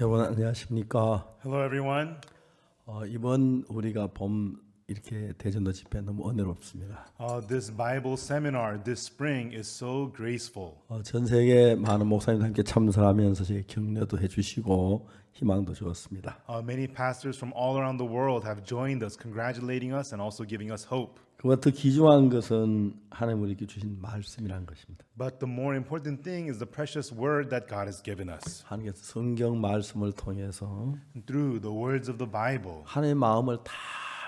여러분 안녕하십니까? Hello, everyone. 이번 우리가 봄 이렇게 대전도 집회 너무 은혜롭습니다. This Bible seminar this spring is so graceful. 전 세계 많은 목사님들 함께 참석하면서 저희 격려도 해주시고 희망도 주었습니다. Many pastors from all around the world have joined us, congratulating us and also giving us hope. 그보다 더 귀중한 것은 하나님 우리에게 주신 말씀이라는 것입니다. But the more important thing is the precious word that God has given us. 하나님께서 성경 말씀을 통해서 Through the words of the Bible, 하나님의 마음을 다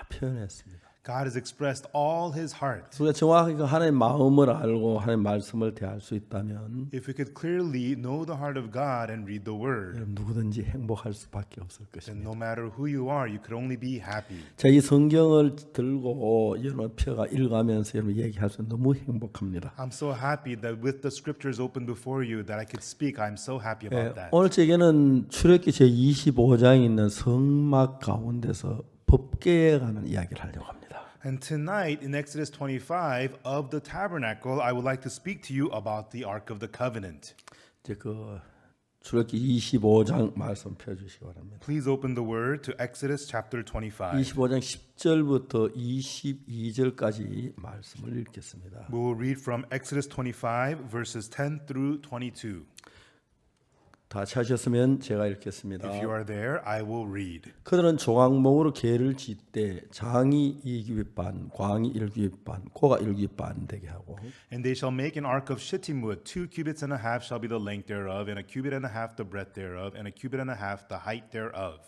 표현했습니다. God has expressed all His heart. 우리가 정확하게 하나님의 마음을 알고 하나님의 말씀을 대할 수 있다면 If we could clearly know the heart of God and read the word, 여러분 누구든지 행복할 수밖에 없을 then 것입니다. no matter who you are, you could only be happy. 자, 이 성경을 들고 여러분 펴가 읽으면서 여러분 얘기할 수 너무 행복합니다. I'm so happy that with the scriptures open before you that I could speak. I'm so happy about that. 오늘 제게는 출애굽기 제 25장에 있는 성막 가운데서 법궤에 관한 이야기를 하려고 합니다. And tonight in Exodus 25 of the tabernacle, I would like to speak to you about the Ark of the Covenant. 이제 그 출애굽기 25장 말씀 펴 주시기 바랍니다. Please open the word to Exodus chapter 25. 25장 10절부터 22절까지 말씀을 읽겠습니다. We will read from Exodus 25 verses 10 through 22. 다 찾으셨으면 제가 읽겠습니다. If you are there, I will read. 그들은 조각목으로 궤를 짓되 장이 2규빗 반, 광이 1규빗 반, 코가 1규빗 반 되게 하고 And they shall make an ark of shittim wood. 2 cubits and a half shall be the length thereof, and a cubit and a half the breadth thereof, and a cubit and a half the height thereof.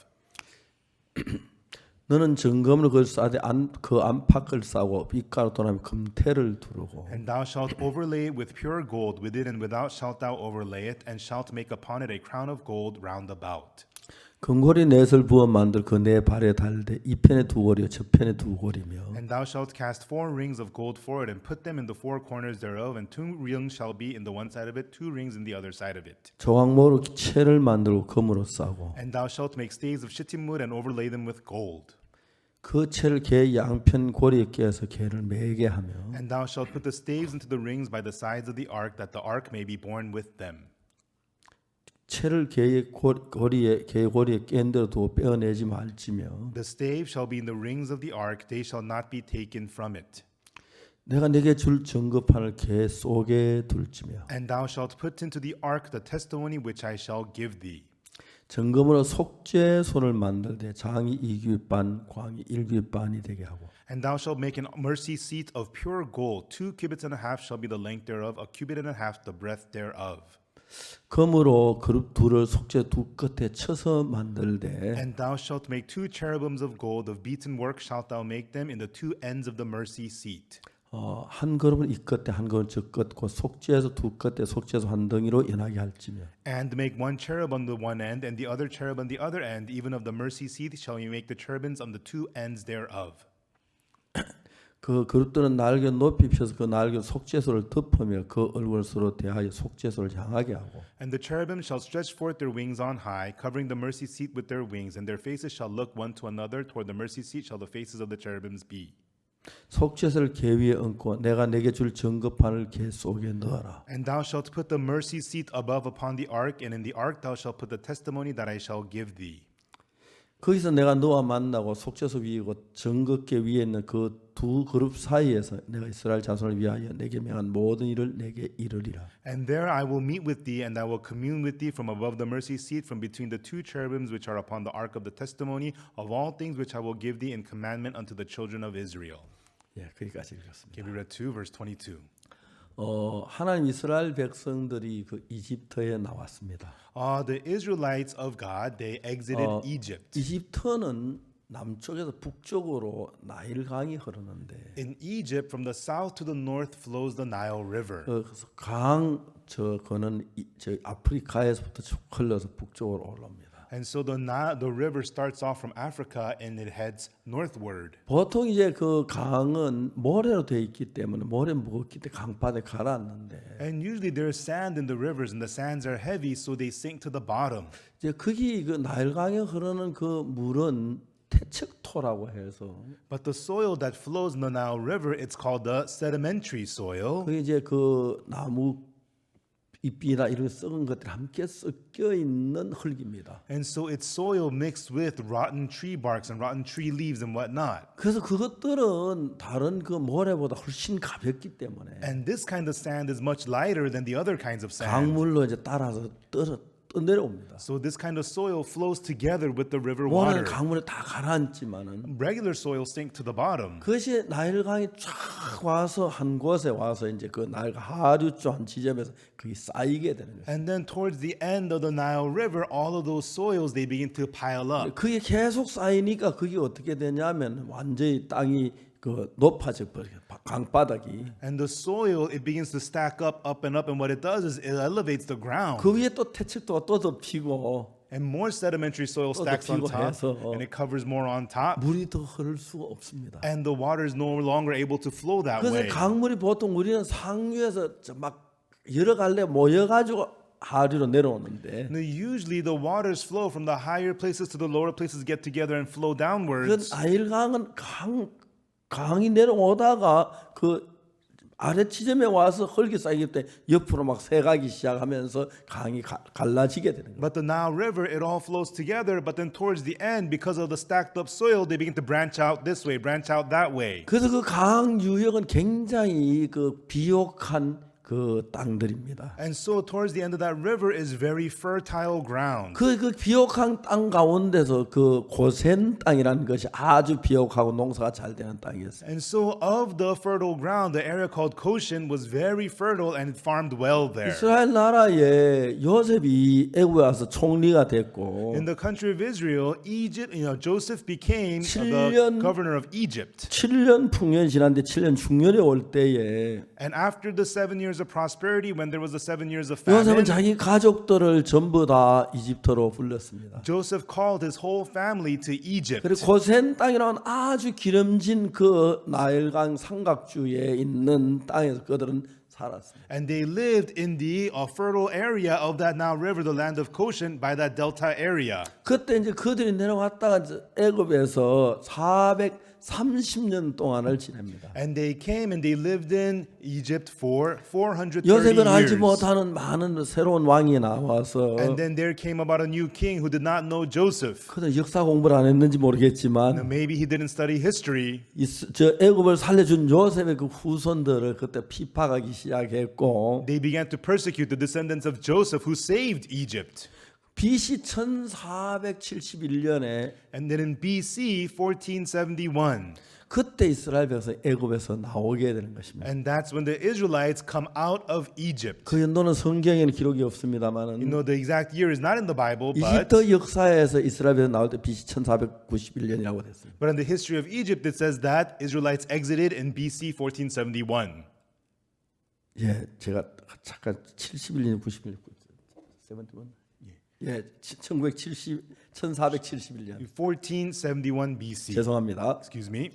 너는 정금을 그걸 싸되 그 안팎을 싸고 빛가루 도나미 금태를 두르고 And thou shalt overlay it with pure gold within and without shalt thou overlay it, and shalt make upon it a crown of gold round about. 금고리 넷을 부어 만들 그 네 발에 달되 이 편에 두 고리요 저 편에 두 고리며 And thou shalt cast 4 rings of gold for it, and put them in the 4 corners thereof, and 2 rings shall be in the one side of it, 2 rings in the other side of it. 조각목으로 채를 만들고 금으로 싸고 And thou shalt make staves of shittim wood, and overlay them with gold. 그 채를 궤 양편 고리에 끼어서 궤를 매게 하며 And thou shalt put the staves into the rings by the sides of the ark, that the ark may be borne with them. 채를 궤의 고리에 궤 고리에 낀대로 두고 빼어내지 말지며 The stave shall be in the rings of the ark, they shall not be taken from it. 내가 네게 줄 증거판을 궤 속에 둘지며 And thou shalt put into the ark the testimony which I shall give thee. 정금으로 속죄소를 만들되 장이 2규빗 반, 광이 1규빗 반이 되게 하고 And thou shalt make an mercy seat of pure gold. 2 cubits and a half shall be the length thereof, a cubit and a half the breadth thereof. 금으로 그룹 둘을 속죄 두 끝에 쳐서 만들되 And thou shalt make 2 cherubims of gold, of beaten work shalt thou make them in the 2 ends of the mercy seat. 한 그룹은 이 끝에 한 그룹은 저 끝, 그 속죄에서 두 끝에 속죄소 한 덩이로 연하게 할지며 And make 1 cherub on the one end, and the other cherub on the other end, even of the mercy seat shall you make the cherubims on the 2 ends thereof. 그 그룹들은 날개 높이 펴서 그 날개 속죄소를 덮으며 그 얼굴을 서로 대하여 속죄소를 향하게 하고 And the cherubims shall stretch forth their wings on high, covering the mercy seat with their wings, and their faces shall look one to another. Toward the mercy seat shall the faces of the cherubims be. 속죄소를 궤 위에 얹고 내가 내게 줄 증거판을 궤 속에 넣어라. And thou shalt put the mercy seat above upon the ark, and in the ark thou shalt put the testimony that I shall give thee. 거기서 내가 너와 만나고 속죄소 위이고 증거궤 위에 있는 그 두 그룹 사이에서 내가 이스라엘 자손을 위하여 내게 명한 모든 일을 내게 이르리라. And there I will meet with thee, and I will commune with thee from above the mercy seat, from between the 2 cherubims which are upon the ark of the testimony, of all things which I will give thee in commandment unto the children of Israel. 예, 거기까지 읽었습니다. Okay, we read 2 verse 22. 하나님 이스라엘 백성들이 그 이집트에 나왔습니다. The Israelites of God, they exited Egypt. 이집트는 남쪽에서 북쪽으로 나일 강이 흐르는데 In Egypt, from the south to the north flows the Nile River. 그래서 그는 저 아프리카에서부터 쭉 흘러서 북쪽으로 올라옵니다. And so the river starts off from Africa and it heads northward. 보통 이제 그 강은 모래로 되어 있기 때문에 모래 무겁기 때문에 강바닥에 가라앉는데 And usually there's sand in the rivers, and the sands are heavy, so they sink to the bottom. 이제 거기 그 나일강에 흐르는 그 물은 태척토라고 해서 But the soil that flows in the Nile River, it's called the sedimentary soil. 그 이제 그 나무 잎이나 이런 썩은 것들이 함께 섞여 있는 흙입니다. And so it's soil mixed with rotten tree barks and rotten tree leaves and whatnot. 그래서 그것들은 다른 그 모래보다 훨씬 가볍기 때문에 And this kind of sand is much lighter than the other kinds of sand. 강물로 이제 따라서 떠내려옵니다. So this kind of soil flows together with the river 모래는 water. 강물에 다 가라앉지만은 Regular soil sink to the bottom. 그것이 나일강이 쫙 와서 한 곳에 와서 이제 그 나일강 하류 쪽 한 지점에서 그게 쌓이게 되는 거예요. And then towards the end of the Nile River, all of those soils, they begin to pile up. 그게 계속 쌓이니까 그게 어떻게 되냐면 완전히 땅이 그 높아져 버려요. 강바닥이. And the soil, it begins to stack up, and up. And what it does is it elevates the ground. 그 위에 또 퇴척도가 또 덮이고 And more sedimentary soil stacks on 덮이고 top. 해서 And it covers more on top. 물이 더 흐를 수가 없습니다. And the water is no longer able to flow that 그래서 way. 강물이 보통 우리는 상류에서 막 여러 갈래 모여가지고 하류로 내려오는데 Now, usually the waters flow from the higher places to the lower places, get together and flow 그 downwards. 나일강은 강이 내려오다가 그 아래 지점에 와서 흙이 쌓이기 때문에 옆으로 막 새가기 시작하면서 강이 갈라지게 되는 거예요. But the Nile River, it all flows together. But then towards the end, because of the stacked up soil, they begin to branch out this way, branch out that way. 그래서 그 강 유역은 굉장히 그 비옥한 그 땅들입니다. And so towards the end of that river is very fertile ground. 그 비옥한 땅 가운데서 그 고센 땅이라는 것이 아주 비옥하고 농사가 잘 되는 땅이었어요. And so of the fertile ground, the area called Goshen was very fertile and it farmed well there. 이스라엘 나라에 요셉이 애굽에 와서 총리가 됐고 In the country of Israel, Egypt, Joseph became the 7년 governor of Egypt. 7년 풍년이 지났는데 7년 중년에 올 때에 And after the 7 years of prosperity, when there was the 7 years of 요셉은 famine, 자기 가족들을 전부 다 이집트로 불렀습니다. Joseph called his whole family to Egypt. 그리고 고센 땅이라는 아주 기름진 그 나일강 삼각주에 있는 땅에서 그들은 살았습니다. And they lived in the fertile area of that Nile River, the land of Goshen, by that delta area. 그때 이제 그들이 내려왔다가 이제 애굽에서 430년 동안을 지냅니다. And they came and they lived in Egypt for 430 요셉은 알지 years. 못하는 많은 새로운 왕이 나와서 And then there came about a new king who did not know Joseph. 그들 역사 공부를 안 했는지 Now, 모르겠지만 maybe he didn't study history. 저 애굽을 살려준 요셉의 그 후손들을 그때 피파하기 시작했고 They began to persecute the descendants of Joseph who saved Egypt. BC 1471년에 And then in BC 1471, 그때 이스라엘 백성이 애굽에서 나오게 되는 것입니다. and that's when the Israelites come out of Egypt. 그 연도는 성경에는 기록이 You 없습니다만은 know, the exact year is not in the Bible, but 이집트 역사에서 이스라엘에서 나올 때 BC 1491년이라고 됐습니다. in the history of Egypt, it says that Israelites exited in BC 1471. 예, 제가 잠깐 71년 91년 71 예, 1471년 1471 BC. 죄송합니다. Excuse me.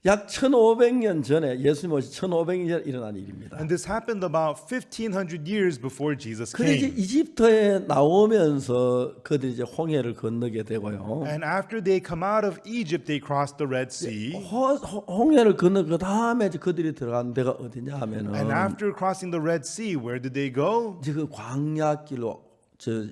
약 1500년 전에 예수님 오시 1500년 전에 일어난 일입니다. And this happened about 1500 years before Jesus 근데 이제 came. 이집트에 나오면서 그들이 이제 홍해를 건너게 되고요. And after they come out of Egypt, they crossed the Red Sea. 홍해를 건너 그 다음에 이제 그들이 들어간 데가 어디냐 하면은 And after crossing the Red Sea, where did they go? 이제 그 광야길로 저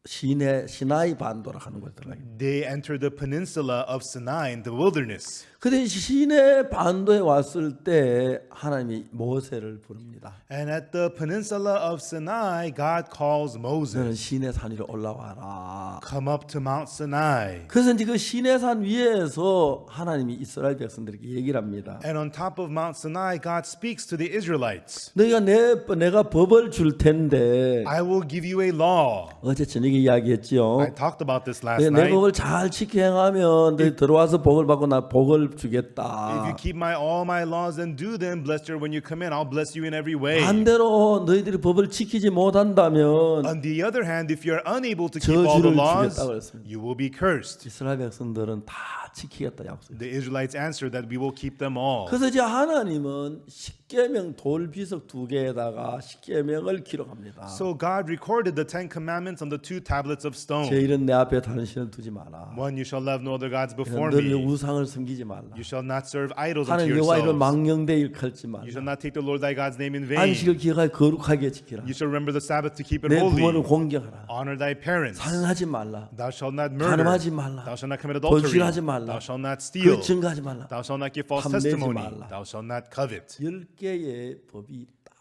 시나이 반도라 하는 곳에 들어가요. They entered the peninsula of Sinai in the wilderness. 근데 시내 반도에 왔을 때 하나님이 모세를 부릅니다. And at the peninsula of Sinai, God calls 너는 Moses, 시내 산 위로 올라와라. come up to Mount Sinai. 그래서 이제 그 시내 산 위에서 하나님이 이스라엘 백성들에게 얘기를 합니다. And on top of Mount Sinai, God speaks to the Israelites. 내가 법을 줄 텐데 I will give you a law. 어제 저녁에 이야기했죠. I talked about this last 내 night. 법을 잘 지켜 행하면 너희 들어와서 복을 받고 나 복을 If 주겠다. you keep all my laws and do them, blessed are when you come in. I'll bless you in every way. 반대로 너희들이 법을 지키지 못한다면 On the other hand, if you're unable to keep all 저주를 the laws, 주겠다고 그랬습니다. you will be cursed. 이스라엘 백성들은 다 지키겠다 약속했어요. The Israelites answered that we will keep them all. 그래서 이제 하나님은 십계명 돌비석 2개에다가 십계명을 기록합니다. So God recorded the 10 commandments on the 2 tablets of stone. 제 이름 내 앞에 다른 신을 두지 마라. One, you shall have no other gods before 너를 me. 우상을 섬기지 말라. You shall not serve idols unto 하나님 여호와 이름을 yourselves. 망령되 일컬지 말라. You shall not take the Lord thy God's name in vain. 안식을 기억하여 거룩하게 지키라. You shall remember the Sabbath to keep it 내 부모를 holy. 공경하라. Honor thy parents. 살인하지 말라. Thou shalt not murder. 간음하지 말라. Thou shalt not commit adultery. 거짓하지 말라. Thou shalt not steal. 그 증거하지 말라. Thou shalt not give false 탐내지 testimony. 말라. Thou shalt not covet. 10개의 법이 딱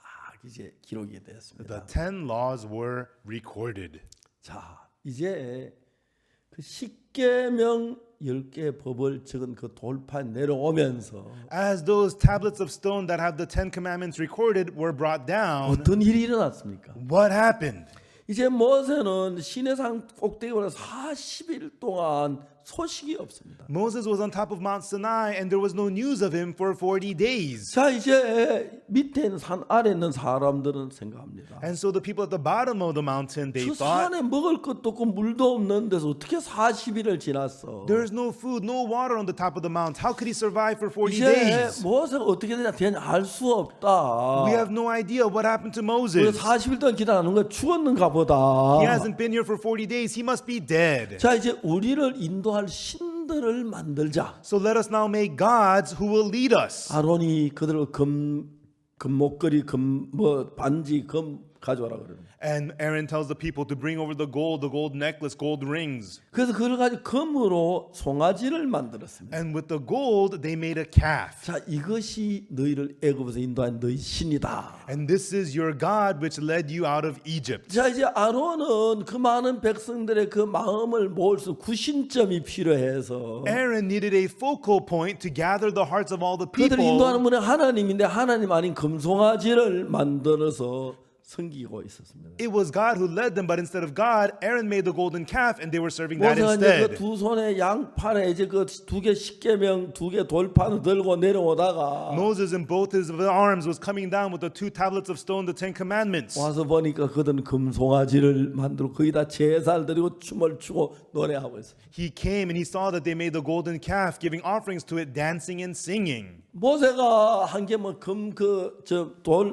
이제 기록이 The 되었습니다. 10 laws were recorded. 자, 이제 그 10계명 10개의 법을 적은 그 돌판 내려오면서 As those tablets of stone that have the 10 commandments recorded were brought down, 어떤 일이 일어났습니까? what happened? 이제 모세는 시내산 꼭대기에 올라서 40일 동안 소식이 없습니다. Moses was on top of Mount Sinai and there was no news of him for 40 days. 자, 이제 밑에 있는 산 아래 있는 사람들은 생각합니다. And so the people at the bottom of the mountain, they 저 thought, 산에 먹을 것도 없고 물도 없는 데서 어떻게 40일을 지났어? there's no food, no water on the top of the mount. How could he survive for 40 이제 days? 모세가 어떻게 되냐 알 수 없다. We have no idea what happened to 우리가 Moses. 40일 동안 기다리는 거 죽었는가 보다. He hasn't been here for 40 days. He must be dead. 자, 이제 우리를 인도할 신들을 만들자. So let us now make gods who will lead us. 아론이 그들을 금 목걸이, 반지, 금 가져와라 그러는. And Aaron tells the people to bring over the gold necklace, gold rings. 그래서 그걸 가지고 금으로 송아지를 만들었습니다. And with the gold, they made a calf. 자, 이것이 너희를 애굽에서 인도한 너희 신이다. And this is your God which led you out of Egypt. 자, 이제 아론은 그 많은 백성들의 그 마음을 모을 수 구심점이 필요해서 Aaron needed a focal point to gather the hearts of all the 그들을 인도하는 people. 분은 하나님인데 하나님 아닌 금송아지를 만들어서 섬기고 있었습니다. It was God who led them, but instead of God, Aaron made the golden calf and they were serving that 모세가 이제 instead. 그두 손에 양팔에 이제 그 두 개 십계명 두 개 돌판을 들고 내려오다가 Moses in both his arms was coming down with the 2 tablets of stone, the 10 commandments. 와서 보니까 그들은 금송아지를 만들고 거기다 제사를 드리고 춤을 추고 노래하고 있어요. He came and he saw that they made the golden calf, giving offerings to it, dancing and singing. 모세가 한 게 뭐 금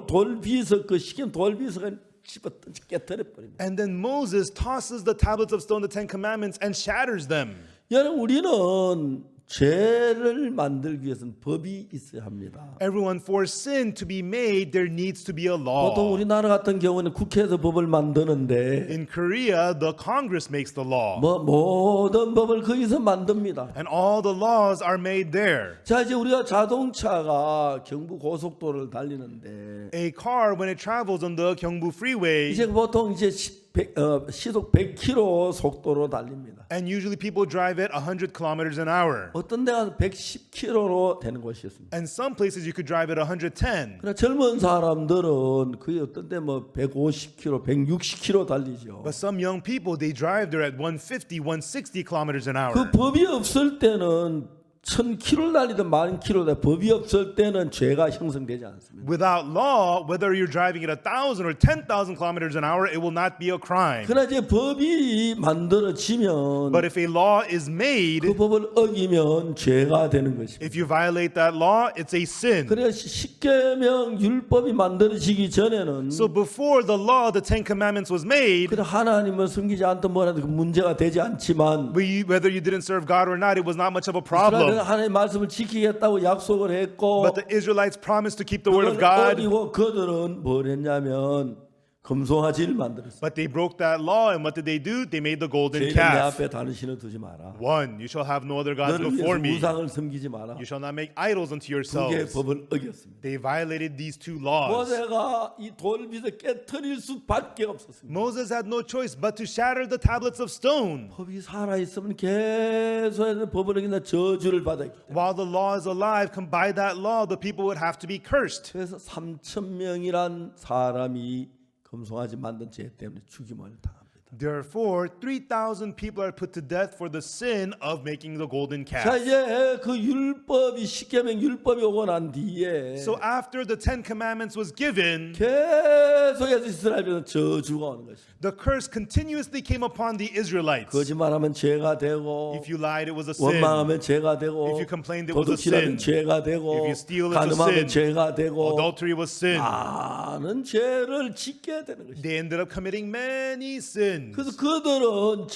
돌비석 그 시kem 돌비석을 집어 깨뜨려 버립니다. And then Moses tosses the tablets of stone, the 10 commandments, and shatters them. 여러분 우리는 죄를 만들기 위해서는 법이 있어야 합니다. Everyone, for sin to be made, there needs to be a 보통 law. 우리나라 같은 경우는 국회에서 법을 만드는데 In Korea, the Congress makes the law. 모든 법을 거기서 만듭니다. And all the laws are made there. 자, 이제 우리가 자동차가 경부 고속도로를 달리는데 A car, when it travels on the Gyeongbu Freeway, 이제 보통 이제 시속 100km 속도로 달립니다. and usually people drive at 100 kilometers an hour. 어떤 데가 110km로 되는 곳이 있습니다. And some places you could drive at 110. 그러나 젊은 사람들은 거의 어떤 데 뭐 150km, 160km 달리죠. But some young people, they drive there at 150, 160 kilometers an hour. 그 법이 없을 때는 1000km 달리든 10,000km 법이 없을 때는 죄가 형성되지 않습니다. Without law, whether you're driving at 1,000 or 10,000 kilometers an hour, it will not be a crime. 그러나 이제 법이 만들어지면 But if a law is made, 그 법을 어기면 죄가 되는 것입니다. if you violate that law, it's a sin. 그래서 십계명 율법이 만들어지기 전에는 So before the law, the 10 commandments was made, 그래 하나님을 섬기지 않던 뭐라도 그 문제가 되지 않지만 whether you didn't serve God or not, it was not much of a problem. 하나님의 말씀을 지키겠다고 약속을 했고 But the Israelites promised to keep the word of 그걸 God, 어기고 그들은 뭘 했냐면 금송아지를 만들었어요. but they broke that law, and what did they do? They made the golden 내 calf. 앞에 다른 신을 두지 마라. One, you shall have no other gods 너를 before 위해서 me. 우상을 섬기지 마라. You shall not make idols unto 두 개의 yourselves. 법을 어겼습니다. They violated these 2 laws. 모세가 이 돌빗을 깨트릴 수밖에 없었습니다. Moses had no choice but to shatter the tablets of stone. 법이 살아 있으면 계속해서 법을 어긴다 저주를 받았기 때문에. While the law is alive, come by that law, the people would have to be cursed. 그래서 3,000명이란 사람이 금송아지 만든 죄 때문에 죽임을 당합니다. Therefore, 3,000 people are put to death for the sin of making the golden 자, calf. 이제 그 율법이 십계명 율법이 오고 난 뒤에 So after the 10 commandments was given, 계속해서 이스라엘에는 저주가 오는 것입니다. the curse continuously came upon the Israelites. 거짓말하면 죄가 되고 If you lied, it was a sin. 원망하면 죄가 되고 If you complained, it was a 도둑질하면 sin. 죄가 되고 If you steal, it's a 간음하면 sin. 죄가 되고 Adultery was sin. 많은 죄를 짓게 되는 것입니다. They ended up committing many sins. sins. 그래서 그들은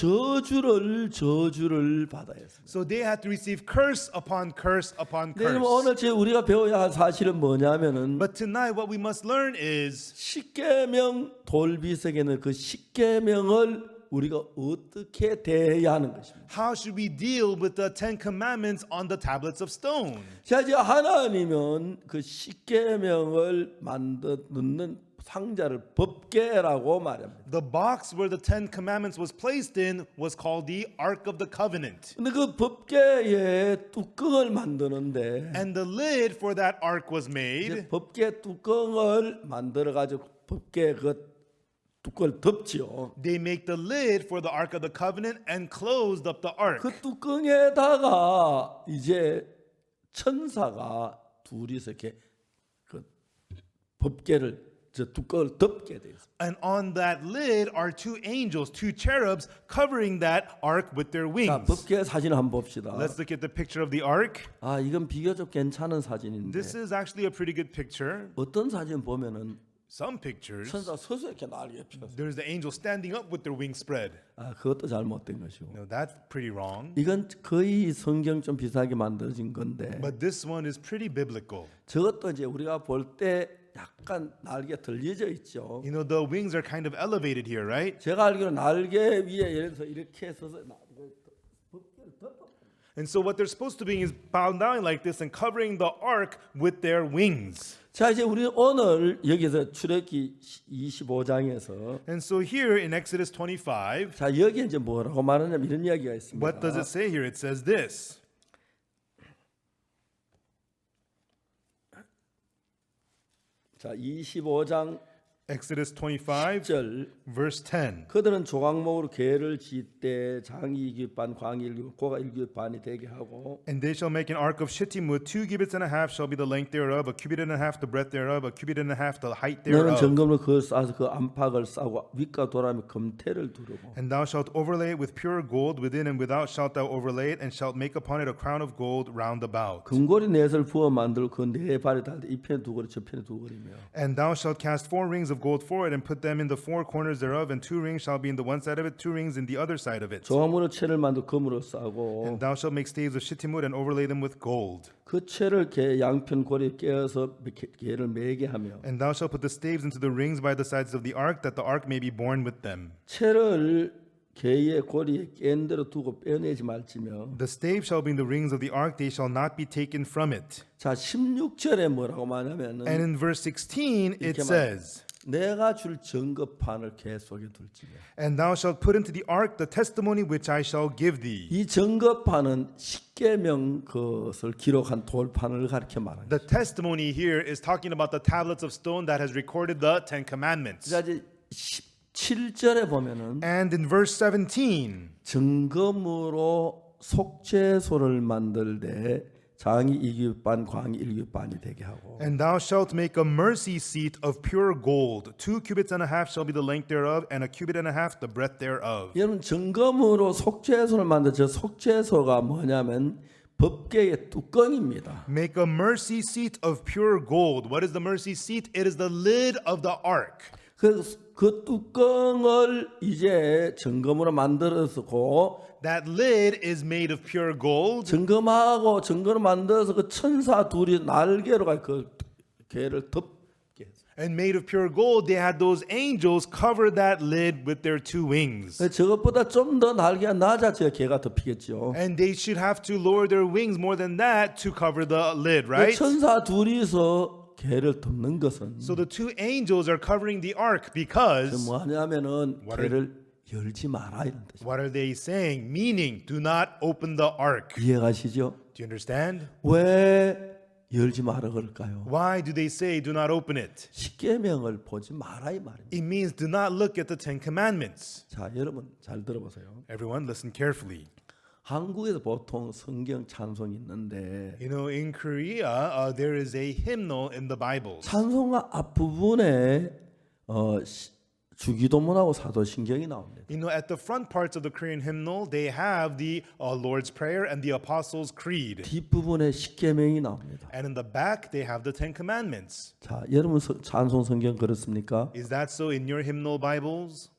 저주를 받아야 했습니다. So they had to receive curse upon curse upon 여러분 curse. 오늘 우리가 배워야 할 사실은 뭐냐면은 But tonight what we must learn is 십계명 돌비석에는 그 십계명을 우리가 어떻게 대해야 하는 것입니다. how should we deal with the 10 commandments on the tablets of stone. 자 이제 하나님은 그 십계명을 넣는 상자를 법궤라고 말합니다. The box where the 10 commandments was placed in was called the Ark of the Covenant. 근데 그 법궤의 뚜껑을 만드는데 And the lid for that ark was made. 이제 법궤 뚜껑을 만들어 가지고 법궤 그 뚜껑을 덮지요. They make the lid for the Ark of the Covenant and closed up the ark. 그 뚜껑에다가 이제 천사가 둘이서 이렇게 그 법궤를 저 뚜껑을 덮게 돼 있어요. And on that lid are two angels, two cherubs covering that ark with their 자, wings. 법궤 사진을 한번 봅시다. Let's look at the picture of the ark. 아, 이건 비교적 괜찮은 사진인데 This is actually a pretty good picture. 어떤 사진 보면은 Some pictures, 천사 서서 이렇게 날개 펴서 there's the angel standing up with their wings spread. 아, 그것도 잘못된 것이고. No, that's pretty wrong. 이건 거의 성경 좀 비슷하게 만들어진 건데 But this one is pretty biblical. 저것도 이제 우리가 볼 때 약간 날개 들려져 있죠. You know, the wings are kind of elevated here, right? 제가 알기로 날개 위에 예를 들어서 이렇게 서서 법궤를 덮어. And so what they're supposed to be is bowed down like this and covering the ark with their wings. 자 이제 우리 오늘 여기서 출애굽기 25장에서 And so here in Exodus 25, 자 여기 이제 뭐라고 말하냐면 이런 이야기가 있습니다. what does it say here? It says this. 자 25장 Exodus 25, 10절 verse 10. 그들은 조각목으로 궤를 짓되 장이 1규반 광이 1규반 고가 1규반이 되게 하고 And they shall make an ark of shittim with 2 cubits and a half shall be the length thereof, a cubit and a half the breadth thereof, a cubit and a half the height 너는 thereof. 정금으로 그걸 쌓아서 그 안팎을 싸고 윗과 도라미 금태를 두르고 And thou shalt overlay it with pure gold within and without shalt thou overlay it, and shalt make upon it a crown of gold round about. 금고리 넷을 부어 만들고 그 네 발에 달되 이 편에 두 고리 저 편에 두 고리며 And thou shalt cast 4 rings of gold for it, and put them in the 4 corners thereof, and 2 rings shall be in the one side of it, 2 rings in the other side of it. 조각목으로 채를 만들고 금으로 싸고 And thou shalt make staves of shittim wood and overlay them with gold. 그 채를 개 양편 고리에 깨어서 개를 매게 하며 And thou shalt put the staves into the rings by the sides of the ark, that the ark may be borne with them. 채를 개의 고리에 깬 대로 두고 빼내지 말지며 The staves shall be in the rings of the ark, they shall not be taken from it. 자 16절에 뭐라고 말하냐면은 And in verse 16 it 이렇게 says, 내가 줄 증거판을 개 속에 둘지며 And thou shalt put into the ark the testimony which I shall give thee. 이 증거판은 십계명 것을 기록한 돌판을 가리켜 말합니다. The testimony here is talking about the tablets of stone that has recorded the 10 commandments. 자 이제 17절에 보면은 And in verse 17, 증거물로 속죄소를 만들되 장이 2규반 광이 1규반이 되게 하고 And thou shalt make a mercy seat of pure gold. 2 cubits and a half shall be the length thereof, and a cubit and a half the breadth thereof. 여러분 증거물로 속죄소를 만들 저 속죄소가 뭐냐면 법궤의 뚜껑입니다. Make a mercy seat of pure gold. What is the mercy seat? It is the lid of the ark. 그 뚜껑을 이제 증거물로 만들었고 That lid is made of pure gold. 증거하고 증거를 만들어서 그 천사 둘이 날개로 그 개를 덮게 했어요. And made of pure gold, they had those angels cover that lid with their 2 wings. 저것보다 좀 더 날개가 낮아져야 개가 덮이겠죠. And they should have to lower their wings more than that to cover the lid, 그 right? 천사 둘이서 개를 덮는 것은 So the 2 angels are covering the ark because 뭐하냐면은 개를 열지 마라 이런 뜻이에요. what are they saying? Meaning, do not open the ark. 이해가시죠? Do you understand? 왜 열지 마라 그럴까요? Why do they say do not open it? 십계명을 보지 마라 이 말입니다. It means do not look at the 10 commandments. 자, 여러분 잘 들어보세요. Everyone listen carefully. 한국에서 보통 성경 찬송이 있는데 You know, in Korea, there is a hymnal in the Bible. 찬송가 앞부분에 주기도문하고 사도신경이 나옵니다. You know, at the front parts of the Korean hymnal, they have the Lord's Prayer and the Apostles' Creed. 뒷부분에 십계명이 나옵니다. And in the back, they have the 10 commandments. 자, 여러분 찬송 성경 그렇습니까? Is that so in your hymnal Bibles?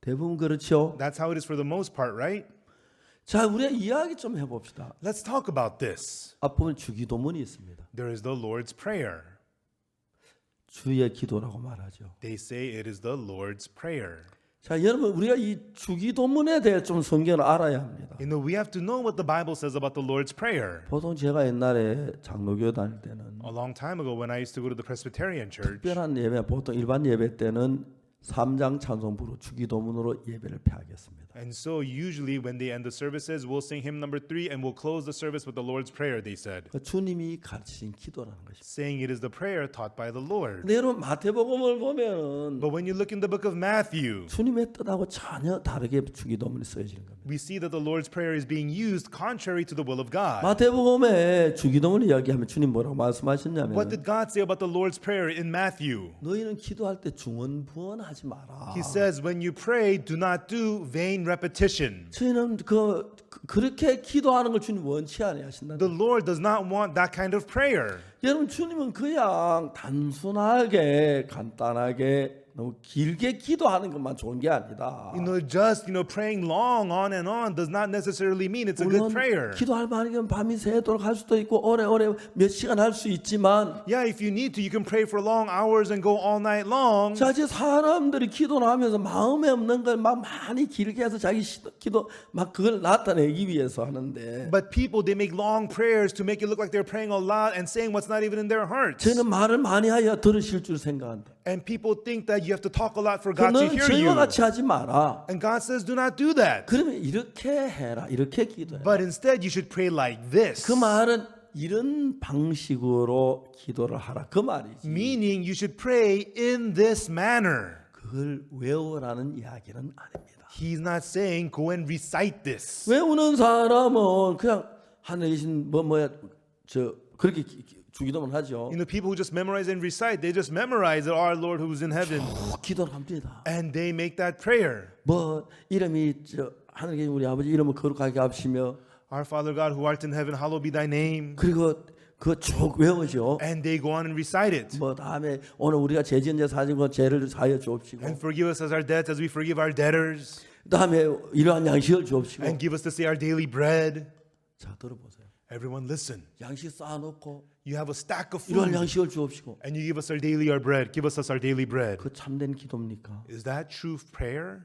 대부분 그렇죠. That's how it is for the most part, right? 자, 우리가 이야기 좀 해봅시다. Let's talk about this. 앞부분 주기도문이 있습니다. There is the Lord's Prayer. 주의 기도라고 말하죠. They say it is the Lord's Prayer. 자, 여러분 우리가 이 주기도문에 대해 좀 성경을 알아야 합니다. You know, we have to know what the Bible says about the Lord's Prayer. 보통 제가 옛날에 장로교 다닐 때는 A long time ago, when I used to go to the Presbyterian church, 특별한 예배, 보통 일반 예배 때는 3장 찬송부로 주기도문으로 예배를 폐하겠습니다. and so usually when they end the services, we'll sing hymn number 3 and we'll close the service with the Lord's Prayer, they said, 주님이 가르치신 기도라는 것입니다. saying it is the prayer taught by the Lord. 근데 여러분 마태복음을 보면 But when you look in the book of Matthew, 주님의 뜻하고 전혀 다르게 주기도문이 쓰여지는 겁니다. we see that the Lord's Prayer is being used contrary to the will of God. 마태복음에 주기도문을 이야기하면 주님 뭐라고 What 말씀하셨냐면 did God say about the Lord's Prayer in Matthew? 너희는 기도할 때 중언부언하지 마라. He says, when you pray, do not do vain repetition. 저희는 그렇게 기도하는 걸 주님 원치 아니하신다. The Lord does not want that kind of prayer. 여러분 주님은 그냥 단순하게 간단하게 너무 길게 기도하는 것만 좋은 게 아니다. You know, just praying long on and on does not necessarily mean it's a good 물론 prayer. 기도할 만하면 밤이 새도록 할 수도 있고 오래 몇 시간 할 수 있지만 Yeah, if you need to, you can pray for long hours and go all night long. 자, 이제 사람들이 기도를 하면서 마음에 없는 걸 막 많이 길게 해서 자기 기도 막 그걸 나타내기 위해서 하는데 But people, they make long prayers to make it look like they're praying a lot and saying what's not even in their hearts. 저는 말을 많이 해야 들으실 줄 생각한다. And people think that you have to talk a lot for God to 너는 hear 저희와 you. 같이 하지 마라. And God says, do not do that. 그러면 이렇게 해라. 이렇게 기도해. But instead, you should pray like this. 그 말은 이런 방식으로 기도를 하라. 그 말이지. Meaning, you should pray in this manner. 그걸 외우라는 이야기는 아닙니다. He's not saying, go and recite this. 외우는 사람은 그냥 하늘에 계신 그렇게 주기도문 하죠. You know, people who just memorize and recite, they just memorize it, our Lord who's in heaven. 기도를 합니다. And they make that prayer. 이름이 하늘에 계신 우리 아버지 이름을 거룩하게 하시며 Our Father God who art in heaven, hallowed be thy name. 그리고 그거 쭉 외우죠. And they go on and recite it. 다음에 오늘 우리가 죄지은 자 사진 거 죄를 사하여 주옵시고 And forgive us as our debts as we forgive our debtors. 그다음에 이러한 양식을 주옵시고 And give us to say our daily bread. 자 들어보세요. Everyone listen. 양식 쌓아놓고 You have a stack of 이러한 food. 양식을 주옵시고 And you give us our bread. Give us our daily bread. 그 참된 기도입니까? Is that true prayer?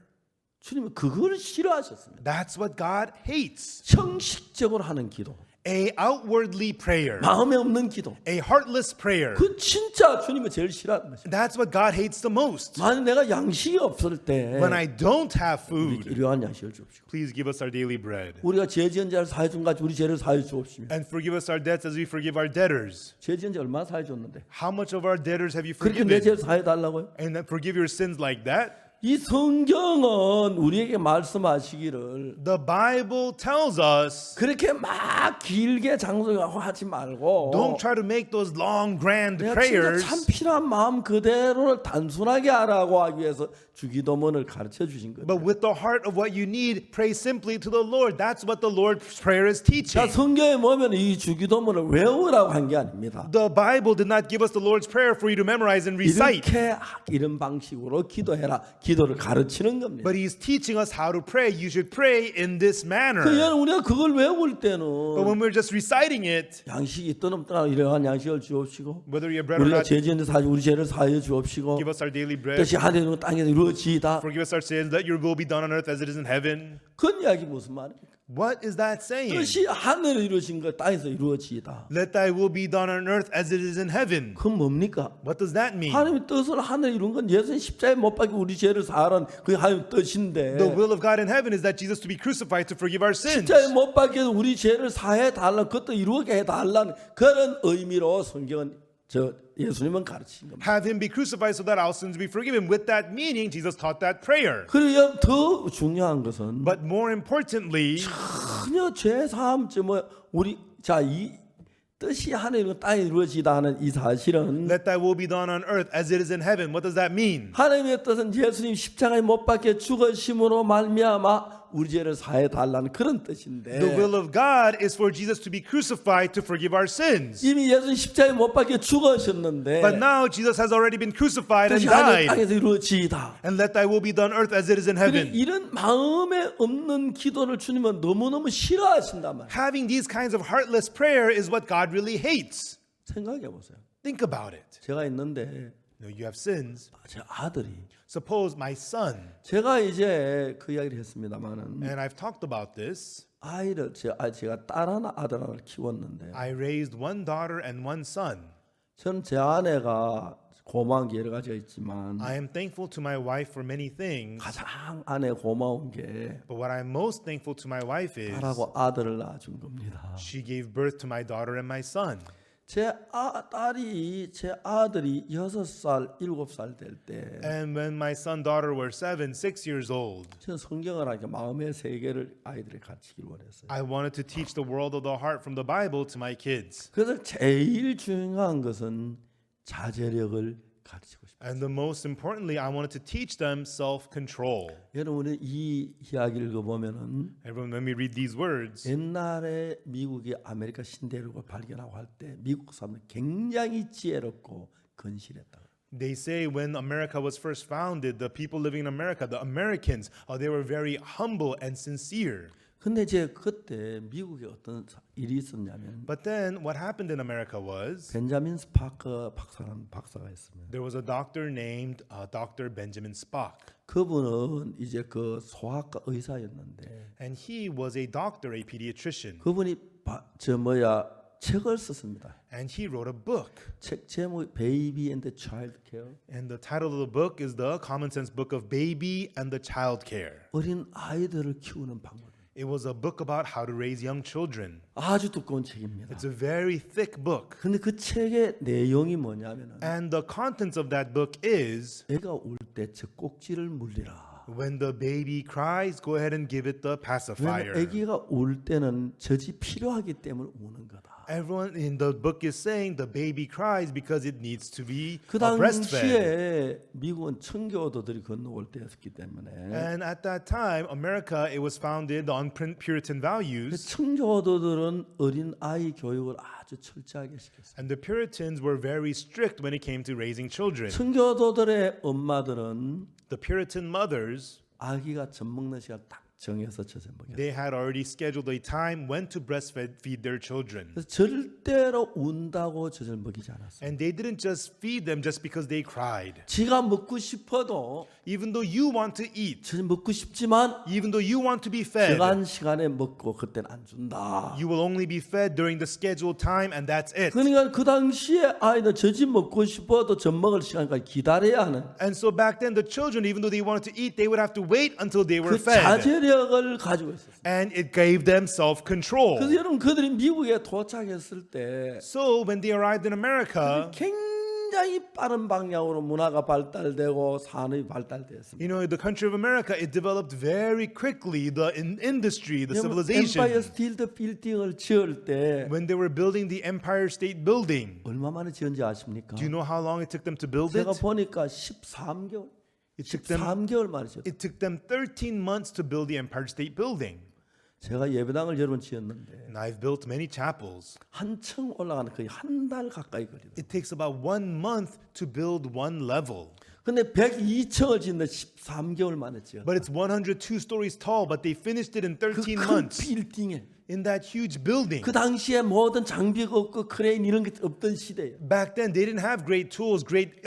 주님은 그걸 싫어하셨습니다. That's what God hates. 형식적으로 하는 기도, A outwardly prayer. 마음에 없는 기도. A heartless prayer. 그 진짜 주님은 제일 싫어하는 것입니다. That's what God hates the most. 만약 내가 양식이 없을 때 When I don't have food, 이러한 양식을 주옵시고 please give us our daily bread. 우리가 죄 지은 자를 사해 준 같이 우리 죄를 사해 주옵시며 And forgive us our debts as we forgive our debtors. 죄 지은 자 얼마나 사해 줬는데 How much of our debtors have you 그렇게 내 forgiven? 죄를 사해 달라고요? And then forgive your sins like that? 이 성경은 우리에게 말씀하시기를 The Bible tells us, 그렇게 막 길게 장소하지 말고 don't try to make those long, grand 내가 진짜 prayers. 참 필요한 마음 그대로를 단순하게 하라고 하기 위해서 주기도문을 가르쳐 주신 거예요. But with the heart of what you need, pray simply to the Lord. That's what the Lord's Prayer is teaching. 자, 성경에 보면 이 주기도문을 외우라고 한 게 아닙니다. The Bible did not give us the Lord's Prayer for you to memorize and recite. 이렇게 이런 방식으로 기도해라. 기도를 가르치는 겁니다. But He's teaching us how to pray. You should pray in this manner. 그러니까 우리가 그걸 외울 But 때는 when we're just reciting it, 양식이 있든 없든 이러한 양식을 주옵시고 whether you have bread or 우리가 not, 죄 지은 데 사지 우리 죄를 사하여 주옵시고 give us our daily bread. 뜻이 하늘에 땅에 이루어지이다. Forgive us our sins. Let your will be done on earth as it is in heaven. 그런 이야기 무슨 말입니까? What is that saying? 뜻이 하늘에 이루어진 것 땅에서 이루어지이다. Let thy will be done on earth as it is in heaven. 그건 뭡니까? What does that mean? 하나님의 뜻을 하늘에 이룬 건 예수님 십자가에 못 박히고 우리 죄를 사하라는 그게 하나님의 뜻인데 The will of God in heaven is that Jesus to be crucified to forgive our sins. 십자가에 못 박혀서 우리 죄를 사해 달라는 그것도 이루게 해달라는 그런 의미로 성경은 예수님은 가르친 겁니다. Have him be crucified so that our sins be forgiven. With that meaning, Jesus taught that prayer. 그리고 더 중요한 것은 But more importantly, 전혀 죄 사함 우리 이 뜻이 하늘에 땅에 이루어지다 하는 이 사실은 let thy will be done on earth as it is in heaven. What does that mean? 하나님의 뜻은 예수님 십자가에 못 박혀 죽으심으로 말미암아 우리 죄를 사해 달라는 그런 뜻인데 The will of God is for Jesus to be crucified to forgive our sins. 이미 예수님 십자가에 못 박혀 죽으셨는데 But now Jesus has already been crucified and 뜻이 하늘 died. 땅에서 이루어지이다. And let thy will be done on earth as it is in heaven. 이런 마음에 없는 기도를 주님은 너무너무 싫어하신단 말이에요. Having these kinds of heartless prayer is what God really hates. 생각해 보세요. Think about it. 제가 있는데 You have sins. 제 아들이 Suppose my son, 제가 이제 그 이야기를 했습니다만은 and I've talked about this, 아이를 제가 딸 하나 아들 하나를 키웠는데 I raised one daughter and one son. 저는 제 아내가 고마운 게 여러 가지가 있지만 I am thankful to my wife for many things, 가장 아내 고마운 게 but what I'm most thankful to my wife is 딸하고 아들을 낳아준 겁니다. she gave birth to my daughter and my son. 제 아들이 6살, 7살 될 때 And when my son, daughter were 7, 6 years old, 저는 성경을 하니까 마음의 세계를 아이들이 가르치기를 원했어요. I wanted to teach the world of the heart from the Bible to my kids. 그래서 제일 중요한 것은 자제력을 가르치고 싶어요. And the most importantly, I wanted to teach them self-control. 여러분이 이 이야기를 보면은 Everyone, when we read these words, 옛날에 미국이 아메리카 신대륙을 발견하고 할 때 미국 사람들 굉장히 지혜롭고 건실했다. they say when America was first founded, the people living in America, the Americans, they were very humble and sincere. 근데 이제 그때 미국에 어떤 일이 있었냐면 But then what happened in America was 벤자민 스파크 박사라는 박사가 있습니다. there was a doctor named Dr. Benjamin Spock. 그분은 이제 그 소아과 의사였는데 And he was a doctor, a pediatrician. 그분이 책을 썼습니다. And he wrote a book. 책 제목이 Baby and the Child Care. And the title of the book is The Common Sense Book of Baby and the Child Care. 어린 아이들을 키우는 방법. It was a book about how to raise young children. 아주 두꺼운 책입니다. It's a very thick book. 근데 그 책의 내용이 뭐냐면은 And the contents of that book is 애가 울 때 젖꼭지를 물리라. when the baby cries, go ahead and give it the pacifier. 왜냐면 아기가 울 때는 젖이 필요하기 때문에 우는 거다. Everyone in the book is saying the baby cries because it needs to be 그 breastfed. 당시에 미국은 청교도들이 건너올 때였기 때문에 And at that time, America, it was founded on Puritan values. 청교도들은 어린 아이 교육을 아주 철저하게 시켰어요. And the Puritans were very strict when it came to raising children. 청교도들의 엄마들은 The Puritan mothers, 아기가 젖 먹는 시간 딱 정해서 젖을 먹였어요. they had already scheduled a time when to breastfeed their children. 그래서 절대로 운다고 젖을 먹이지 않았어요. And they didn't just feed them just because they cried. 지가 먹고 싶어도 Even though you want to eat, 젖을 먹고 싶지만 even though you want to be fed, 정한 시간에 먹고 그때는 안 준다. you will only be fed during the scheduled time and that's it. 그러니까 그 당시에 아이들 젖이 먹고 싶어도 젖 먹을 시간까지 기다려야 하는 And so back then the children, even though they wanted to eat, they would have to wait until they were 그 fed. 자제력을 가지고 있었어요. And it gave them self-control. 그래서 여러분 그들이 미국에 도착했을 때 So when they arrived in America, 굉장히 빠른 방향으로 문화가 발달되고 산업이 발달되었습니다. you know, the country of America, it developed very quickly, the industry, the 엠파이어 civilization. 스틸드 빌딩을 지을 때 When they were building the Empire State Building, 얼마 만에 지은지 아십니까? do you know how long it took them to build it? 제가 보니까 13개월. It took them 13개월 만에 지었어요. It took them 13 months to build the Empire State Building. 제가 예배당을 여러 번 지었는데 And I've built many chapels. 한 층 올라가는 거의 한 달 가까이 걸리더라고요. It takes about 1 month to build one level. 근데 102층을 짓는데 13개월 만에 지었어요. But it's 102 stories tall, but they finished it in 13 그 큰 months. 빌딩에 In that huge building. 그 당시에 모든 장비가 없고 크레인 이런 게 없던 시대예요. Back then, they didn't have great tools, great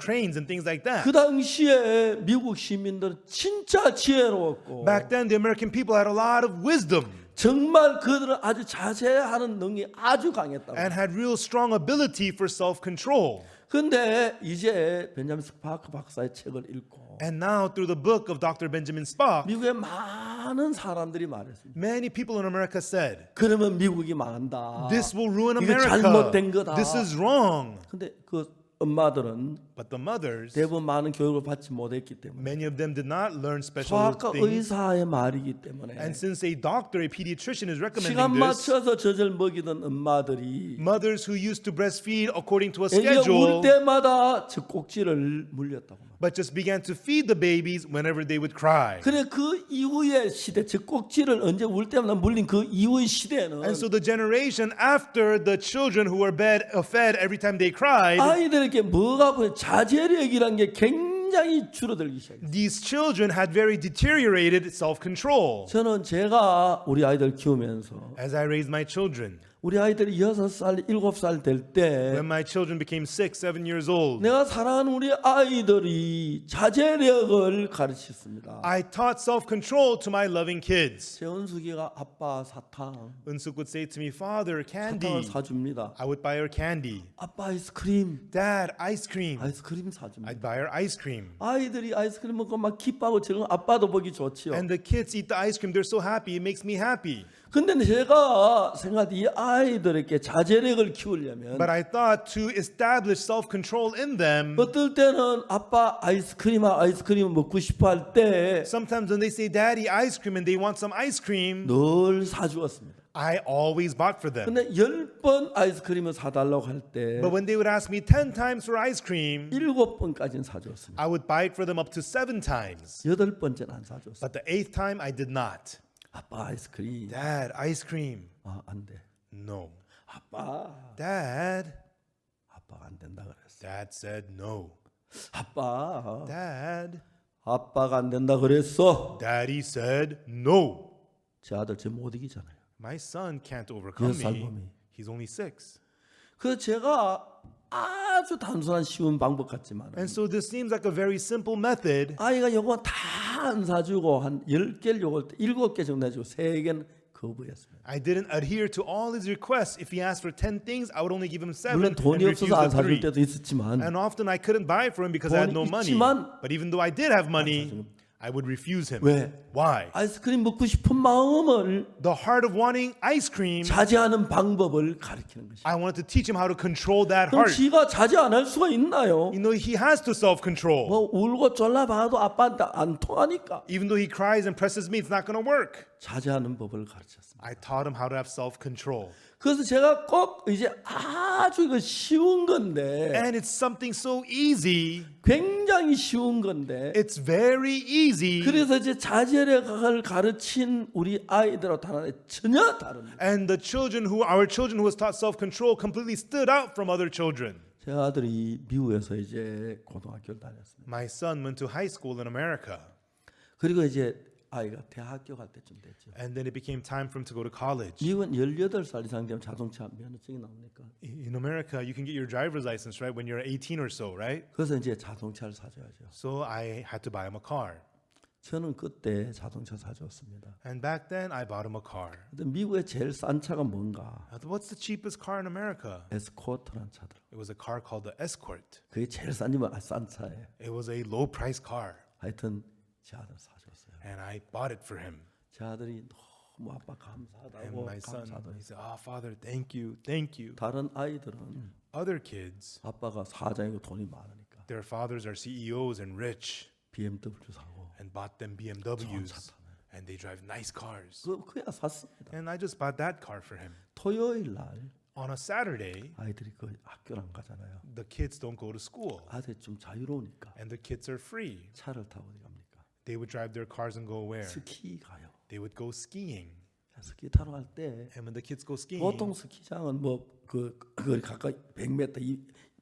cranes and things like that. 그 당시에 미국 시민들은 진짜 지혜로웠고 Back then, the American people had a lot of wisdom 정말 그들은 아주 자제하는 능력이 아주 강했다고. and had real strong ability for self-control. 근데 이제 벤자민 스파크 박사의 책을 읽고 And now, through the book of Dr. Benjamin Spock, 미국의 많은 사람들이 말했습니다. many people in America said, 그러면 미국이 망한다. this will ruin 이거 America. 잘못된 거다. This is wrong. 근데 그 엄마들은 But the mothers, 대부분 많은 교육을 받지 못했기 때문에 many of them did not learn special 소아과 things. 의사의 말이기 때문에 And since a doctor, a pediatrician is 시간 recommending this, 맞춰서 젖을 먹이던 엄마들이 mothers who used to breastfeed according to a 애기가 울 schedule, 때마다 젖꼭지를 물렸다고 말해요. but just began to feed the babies whenever they would cry. 그래 그 이후의 시대 젖꼭지를 언제 울 때마다 물린 그 이후의 시대는 And so the generation after the children who were fed every time they cried, 아이들에게 뭐가 보여 자제력이란 게 굉장히 줄어들기 시작했어요. these children had very deteriorated self-control. 저는 제가 우리 아이들 키우면서 As I raised my children, 우리 아이들이 6살, 7살 될 때 when my children became 6, 7 years old, 내가 사랑하는 우리 아이들이 자제력을 가르쳤습니다. I taught self-control to my loving kids. 재원숙이가 아빠 사탕, Unsuk would say to me, Father, 사탕을 candy. 사줍니다. I would buy her candy. 아빠 아이스크림, Dad, ice cream. 아이스크림 사줍니다. I'd buy her ice cream. 아이들이 아이스크림 먹고 막 기뻐하고 즐거운 아빠도 보기 좋지요. And the kids eat the ice cream. They're so happy. It makes me happy. 근데 제가 생각할 때 이 아이들에게 자제력을 키우려면 But I thought to establish self-control in them, 어떨 때는 아빠 아이스크림 먹고 싶어 할 때 sometimes when they say, Daddy, ice cream, and they want some ice cream, 늘 사주었습니다. I always bought for them. 근데 10번 아이스크림을 사달라고 할 때 But when they would ask me 10 times for ice cream, 7번까지는 사줬습니다. I would buy it for them up to 7 times. 8번째는 안 사줬어요. But the 8th time, I did not. 아빠 아이스크림 Dad, ice cream. 안 돼. No. 아빠 Dad. 아빠가 안 된다 그랬어. Dad said no. 아빠 Dad. 아빠가 안 된다 그랬어. Daddy said no. 제 아들 쟤 못 이기잖아요. My son can't overcome 6살 me. 범위. He's only 6. 그래서 제가 아주 단순한 쉬운 방법 같지만 And so this seems like a very simple method. 아이가 요거 다 안 사주고 한 10개를 요걸 7개 정도 해주고 3개는 거부했습니다. I didn't adhere to all his requests. If he asked for 10 things, I would only give him 7 물론 and 돈이 refuse 없어서 안 the 사줄 3. 때도 있었지만 And often I couldn't buy it for him because I had no 돈이 money. 있지만 But even though I did have money, I would refuse him. 왜? Why? 아이스크림 먹고 싶은 마음을 The heart of wanting ice cream, 자제하는 방법을 가르치는 것이죠. I wanted to teach him how to control that 그럼 heart. 지가 자제 안 할 수가 있나요? You know, he has to self-control. 뭐 울고 졸라봐도 아빠한테 안 통하니까 Even though he cries and presses me, it's not going to work. 자제하는 법을 가르쳤습니다. I taught him how to have self-control. 그래서 제가 꼭 이제 아주 이거 쉬운 건데 And it's something so easy. 굉장히 쉬운 건데 It's very easy. 그래서 이제 자제력을 가르친 우리 아이들하고 다른 전혀 다릅니다. And our children who was taught self-control completely stood out from other children. 제 아들이 미국에서 이제 고등학교를 다녔습니다. My son went to high school in America. 그리고 이제 아이가 대학교 갈 때쯤 됐죠. And then it became time for him to go to college. 미국은 18살 이상 되면 자동차 면허증이 나오니까 In America, you can get your driver's license, right, when you're 18 or so, right? 그래서 이제 자동차를 사줘야죠. So I had to buy him a car. 저는 그때 자동차 사줬습니다. And back then, I bought him a car. 근데 미국의 제일 싼 차가 뭔가? What's the cheapest car in America? 에스코트라는 차더라. It was a car called the Escort. 그게 제일 싼 차예요. It was a low-priced car. 하여튼 제 아들 사줬어요. And I bought it for him. 제 아들이 너무 아빠 And 감사하다고 my son, 감사하다고. he said, Father, thank you, thank you. 다른 아이들은 Other kids, 아빠가 사장이고 돈이 많으니까 their fathers are CEOs and rich BMW 사고 and bought them BMWs. And they drive nice cars. 그냥 샀습니다. And I just bought that car for him. 토요일 날 On a Saturday, 아이들이 그 학교를 안 가잖아요. the kids don't go to school. 아들이 좀 자유로우니까 And the kids are free. 차를 타고 어디 갑니까? They would drive their cars and go where? 스키 가요. They would go skiing. 스키 타러 갈 때 And when the kids go skiing, 보통 스키장은 뭐그 가까이 100m,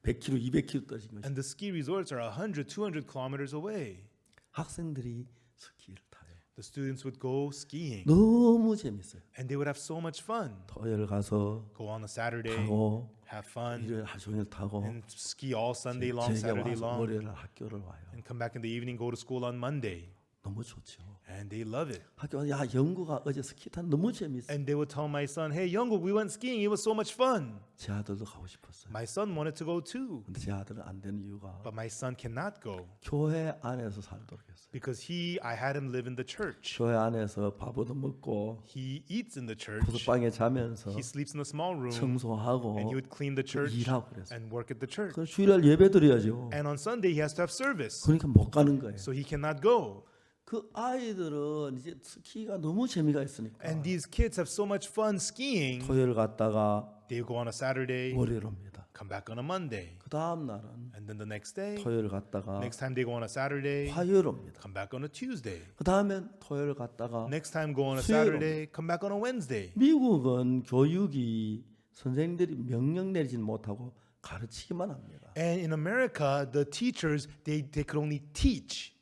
100km, 200km 떨어진 거죠. and the ski resorts are 100, 200 kilometers away. 학생들이 스키를 타요. The students would go skiing. 너무 재밌어요. And they would have so much fun. 토요일 가서 Go on a Saturday, 타고 have fun, 일요일 하루 종일 타고 and ski all Sunday long, 저녁에 Saturday 와서 long, 월요일 학교를 와요. and come back in the evening, go to school on Monday. 너무 좋죠. And they love it. 학교 와서 야 영구가 어제 스키 탄 너무 재밌어. And they would tell my son, hey, Younguk, we went skiing. It was so much fun. 제 아들도 가고 싶었어요. My son wanted to go too. 근데 제 아들은 안 되는 이유가 But my son cannot go 교회 안에서 살도록 했어요. because I had him live in the church. 교회 안에서 밥 얻어 먹고 He eats in the church. 부스방에 자면서 He sleeps in a small room. 청소하고 And he would clean the church 일하고 그랬어요. and work at the church. 그 주일날 예배 드려야죠. And on Sunday, he has to have service. 그러니까 못 가는 거예요. So he cannot go. 그 아이들은 이제 스키가 너무 재미가 있으니까 And these kids have so much fun skiing. 토요일 갔다가 They go on a Saturday, 월요일 옵니다. come back on a Monday. 그 다음 날은 And then the next day, 토요일 갔다가 next time they go on a Saturday, 화요일 옵니다. come back on a Tuesday. 그 다음엔 토요일 갔다가 Next time go on a 수요일 Saturday, come back on a Wednesday. 미국은 교육이 선생님들이 명령 내리진 못하고 가르치기만 합니다. And in America, the teachers, they could only teach.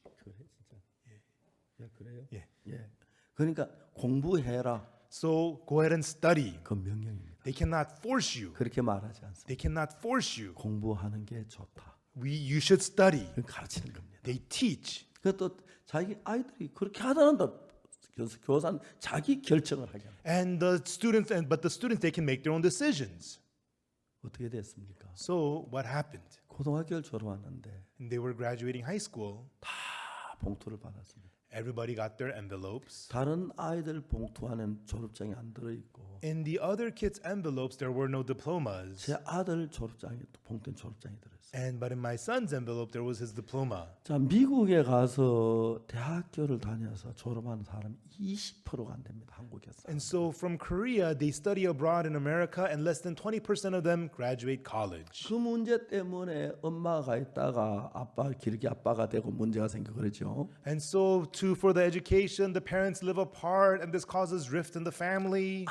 그래요? 예. 예. 그러니까 공부해라. So go ahead and study. 그 명령입니다. They cannot force you. 그렇게 말하지 않습니다. They cannot force you. 공부하는 게 좋다. You should study. 그 가르치는 겁니다. They teach. 그또 자기 아이들이 그렇게 하다는데 교사는 자기 결정을 하게 합니다. And the students, but the students, they can make their own decisions. 어떻게 됐습니까? So what happened? 고등학교를 졸업하는데 And they were graduating high school. 다 봉투를 받았습니다. Everybody got their envelopes. 다른 아이들 봉투 안에는 졸업장이 안 들어 있고 In the other kids' envelopes, there were no diplomas. 제 아들 졸업장에 봉투에 졸업장이 들어 있어요. But in my son's envelope, there was his diploma. 자, 미국에 가서 대학교를 다녀서 졸업하는 사람이 20%가 안 됩니다. 한국에서. And so from Korea, they study abroad in America, and less than 20% of them graduate college. 그 문제 때문에 엄마가 있다가 길게 아빠가 되고 문제가 생겨 그러죠. And so for the education, the parents live apart, and this causes rift in the family.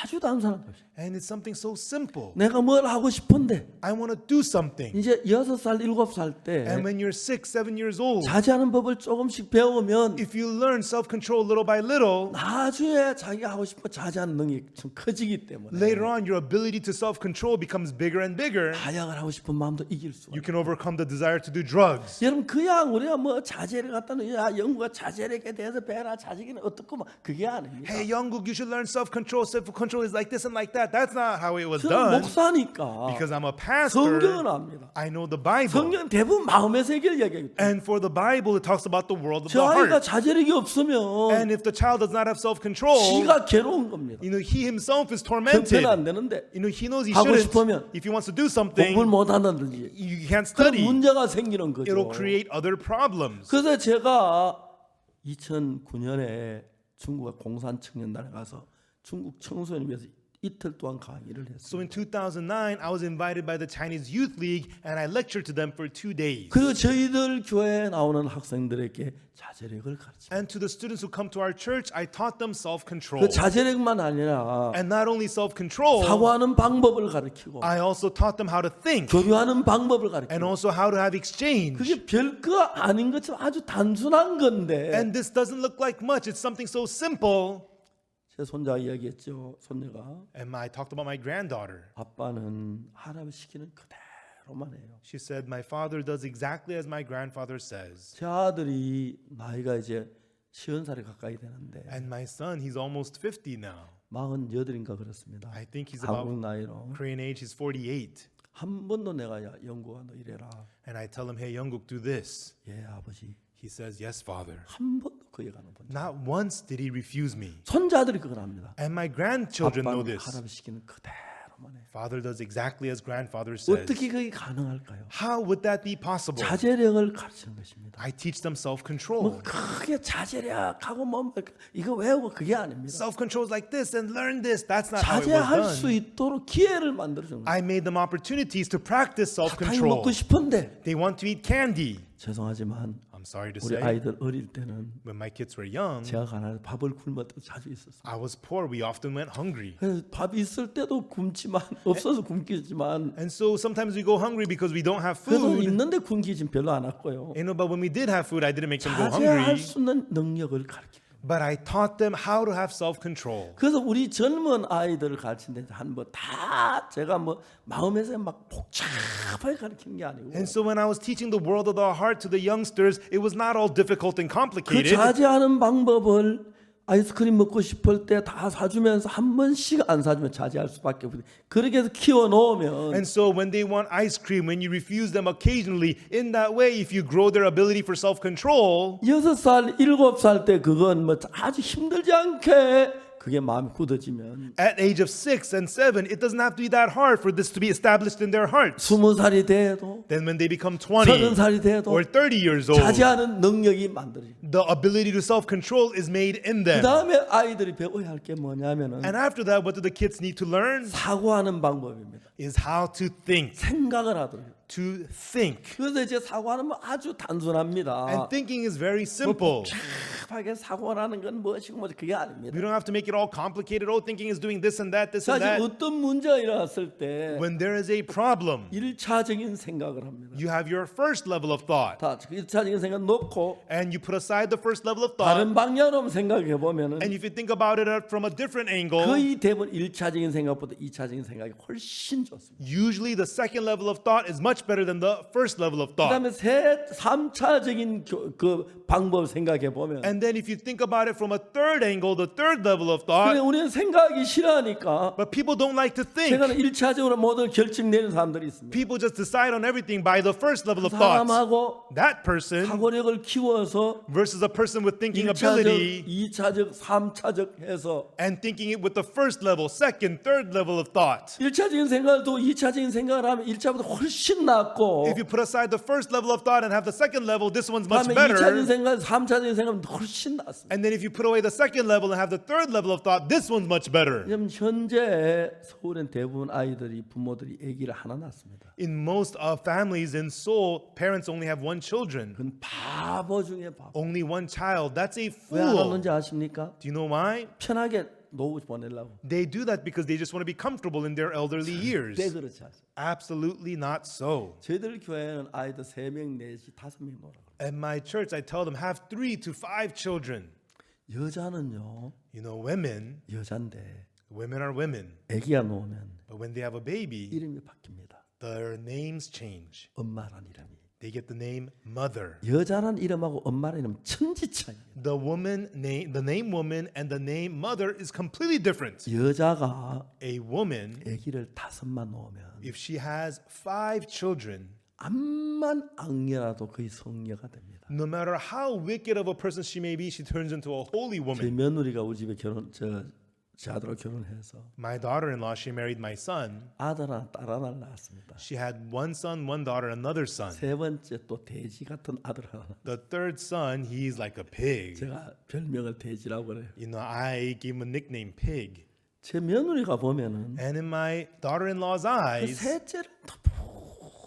아주 단순한 것이. And it's something so simple. 내가 뭘 하고 싶은데 I want to do something. 이제 6살, 7살 때 And when you're 6, 7 years old, 자제하는 법을 조금씩 배우면 if you learn self-control little by little, 나중에 자기가 하고 싶은 자제하는 능력이 좀 커지기 때문에 later on your ability to self-control becomes bigger and bigger. 다약을 하고 싶은 마음도 이길 수가 You can overcome the desire to do drugs. 여러분 그냥 우리가 뭐 자제를 갖다는 야 영구가 자제력에 대해서 배라 자제기는 어떻고 막 그게 아닙니다. Hey, Younguk, you should learn self-control. Self-control is like this and like that. That's not how it was 저는 done. 목사니까 Because I'm a pastor, 성경은 압니다. I know the Bible. 성경 대부분 마음의 세계를 얘기하기 때문에 And for the Bible, it talks about the world of the 저 아이가 heart. 자제력이 없으면 And if the child does not have self-control, 지가 괴로운 겁니다. he himself is tormented. 형편은 안 되는데 He knows he 하고 shouldn't. 싶으면 If he wants to do something, 공부를 못 한다든지 you can't 그런 study. 문제가 생기는 거죠. It'll create other problems. 그래서 제가 2009년에 중국의 공산청년단에 가서 중국 청소년을 위해서 이틀 동안 강의를 So 했어요. in 2009, I was invited by the Chinese Youth League, and I lectured to them for 2 days. 그리고 저희들 교회에 나오는 학생들에게 자제력을 가르칩니다. And to the students who come to our church, I taught them 그 self-control. 자제력만 아니라 And not only self-control, 사고하는 방법을 가르치고 I also taught them how to think 교류하는 방법을 and 가르치고 also how to have exchange. 그게 별거 아닌 것처럼 아주 단순한 건데 And this doesn't look like much. It's something so simple. 제 손자가 이야기했죠. 손녀가 And I talked about my granddaughter. 아빠는 하나님 시키는 그대로만 해요. She said, my father does exactly as my grandfather says. 제 아들이 나이가 이제 50살이 가까이 되는데 And my son, he's almost 50 now. 48인가 그렇습니다. I think he's 한국 about 나이로 Korean age, he's 48. 한 번도 내가 야 영구가 너 이래라. And I tell him, hey, Younguk, do this. 예 아버지. He says, yes, father. 한 번도 그 얘기하는 번. Not once did he refuse me. 손자들이 그걸 합니다. And my grandchildren know 아빠는 this. 하나님 시키는 그대로만 해요. Father does exactly as grandfather says. 어떻게 그게 가능할까요? How would that be possible? 자제력을 가르치는 것입니다. I teach them 뭐 self-control. 크게 자제력하고 뭐 이거 외우고 그게 아닙니다. Self-control is like this and learn this. That's not how it was 자제할 수 done. 있도록 기회를 만들어주는 거예요. I made them opportunities to practice 사탕이 self-control. 먹고 싶은데 They want to eat candy. 죄송하지만 I'm sorry to 우리 say, 아이들 어릴 때는 when my kids were young, 제가 가난해서 밥을 굶을 때도 자주 있었어요. I was poor. We often went hungry. 그래서 밥이 있을 때도 굶지만 없어서 굶기지만 And so sometimes we go hungry because we don't have 그래도 food. 있는데 굶기진 별로 안 왔고요. But when we did have food, I didn't make them go 자제할 hungry. 수 있는 능력을 가르치고 but I taught them how to have self-control. 그래서 우리 젊은 아이들을 가르치는데 다 제가 뭐 마음에서 막 복잡하게 가르치는 게 아니고 And so when I was teaching the world of the heart to the youngsters, it was not all difficult and 그 complicated. 자제하는 방법을 아이스크림 먹고 싶을 때 다 사주면서 한 번씩 안 사주면 자제할 수밖에 없어요. 그렇게 해서 키워 놓으면 And so when they want ice cream, when you refuse them occasionally, in that way, if you grow their ability for self-control, 6살, 7살 때 그건 뭐 아주 힘들지 않게 그게 마음이 굳어지면 at age of 6 and 7, it doesn't have to be that hard for this to be established in their hearts. 20살이 돼도 Then when they become 20 30살이 돼도 or 30 years old, 자제하는 능력이 만들어져요. the ability to self-control is made in 그 them. 다음에 아이들이 배워야 할 게 뭐냐면은 And after that, what do the kids need to learn? 사고하는 방법입니다. Is how to think. 생각을 하도록. To think. 그래서 이제 사고하는 건 아주 단순합니다. And thinking is very simple. 복잡하게 사고하는 건 무엇이고 뭐지 그게 아닙니다. We don't have to make it all complicated. Oh, thinking is doing this and that, this and 사실 that. 어떤 문제가 일어났을 때 When there is a problem, 1차적인 생각을 합니다. you have your first level of thought. 다 1차적인 생각 놓고 And you put aside the first level of thought. 다른 방향으로 생각해 보면은 And if you think about it from a different angle, 거의 대부분 1차적인 생각보다 2차적인 생각이 훨씬 좋습니다. usually the second level of thought is much better than the first level of thought. 그다음에 3차적인 그 방법 생각해 보면 And then if you think about it from a third angle, the third level of 근데 thought, 우리는 생각이 싫어하니까 but people don't like to think. 생각은 1차적으로 모든 결정 내리는 사람들이 있습니다. People just decide on everything by the first level of thought. 사람하고 That person 사고력을 키워서 versus a person with thinking 1차적, ability 2차적, 3차적 해서 and thinking it with the first level, second, third level of thought. 1차적인 생각을 또 2차적인 생각을 하면 1차보다 훨씬 낫고 If you put aside the first level of thought and have the second level, this one's much 그다음에 better. 2차적인 생각, 3차적인 생각은 훨씬 낫습니다. And then if you put away the second level and have the third level of thought, this one's much better. 지금 현재 서울엔 대부분 아이들이 부모들이 아기를 하나 낳습니다. In most families in Seoul, parents only have one children, 그건 바보 중에 바보. only one child. That's a 왜 안 fool. 하는지 아십니까? Do you know why? 편하게 노후 보내려고. They do that because they just want to be comfortable in their elderly years. 때 그렇지 않습니다. Absolutely not so. 저희들 교회는 아이들 3명, 4시, 5명 놀아요. At my church, I tell them have 3 to 5 children. 여자는요, You know, women are women. 아기가 놓으면 But when they have a baby, 이름이 바뀝니다. their names change. 엄마란 이름이. They get the name mother. 여자란 이름하고 엄마란 이름 천지 차이입니다. The name woman and the name mother is completely different. 여자가 A woman, 아기를 5만 놓으면 if she has 5 children, 암만 악녀라도 거의 성녀가 됩니다. no matter how wicked of a person she may be, she turns into a holy 제 woman. 며느리가 우리 집에 제 아들하고 결혼해서 My daughter-in-law, she married my son. 아들 하나 딸 하나 낳았습니다. She had one son, one daughter, another son. 세 번째 또 돼지 같은 아들 하나. The third son, he's like a pig. 제가 별명을 돼지라고 그래요. You know, I gave him a nickname, Pig. 제 며느리가 보면은 And in my daughter-in-law's 그 eyes, 셋째를 더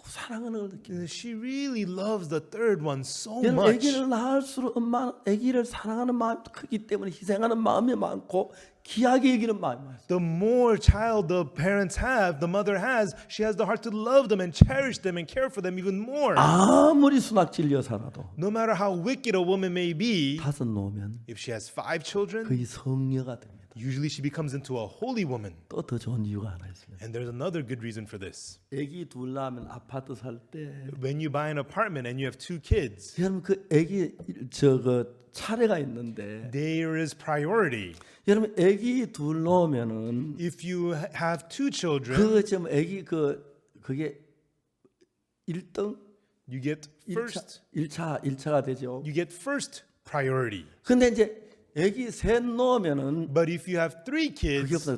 사랑하는 걸 느껴요. she really loves the third one so 얘는 much. 아기를 낳을수록 엄마는 아기를 사랑하는 마음이 크기 때문에 희생하는 마음이 많고 귀하게 여기는 마음이 많아요. The more child the parents have, the mother has, she has the heart to love them and cherish them and care for them even more. 아무리 수납질려 살아도 No matter how wicked a woman may be, 5 놓으면 if she has 5 children, 거의 성녀가 됩니다. usually she becomes into a holy woman. 또 더 좋은 이유가 하나 있습니다. And there's another good reason for this. 아기 둘 낳으면 아파트 살 때 When you buy an apartment and you have 2 kids, 여러분 그 아기 차례가 있는데 there is priority. 여러분 아기 둘 놓으면은 If you have 2 children, 그 지금 아기 그게 1등 you get first. 1차가 되죠. You get first priority. 근데 이제 아기 셋 놓으면은 But if you have 3 그게 kids, 없어요.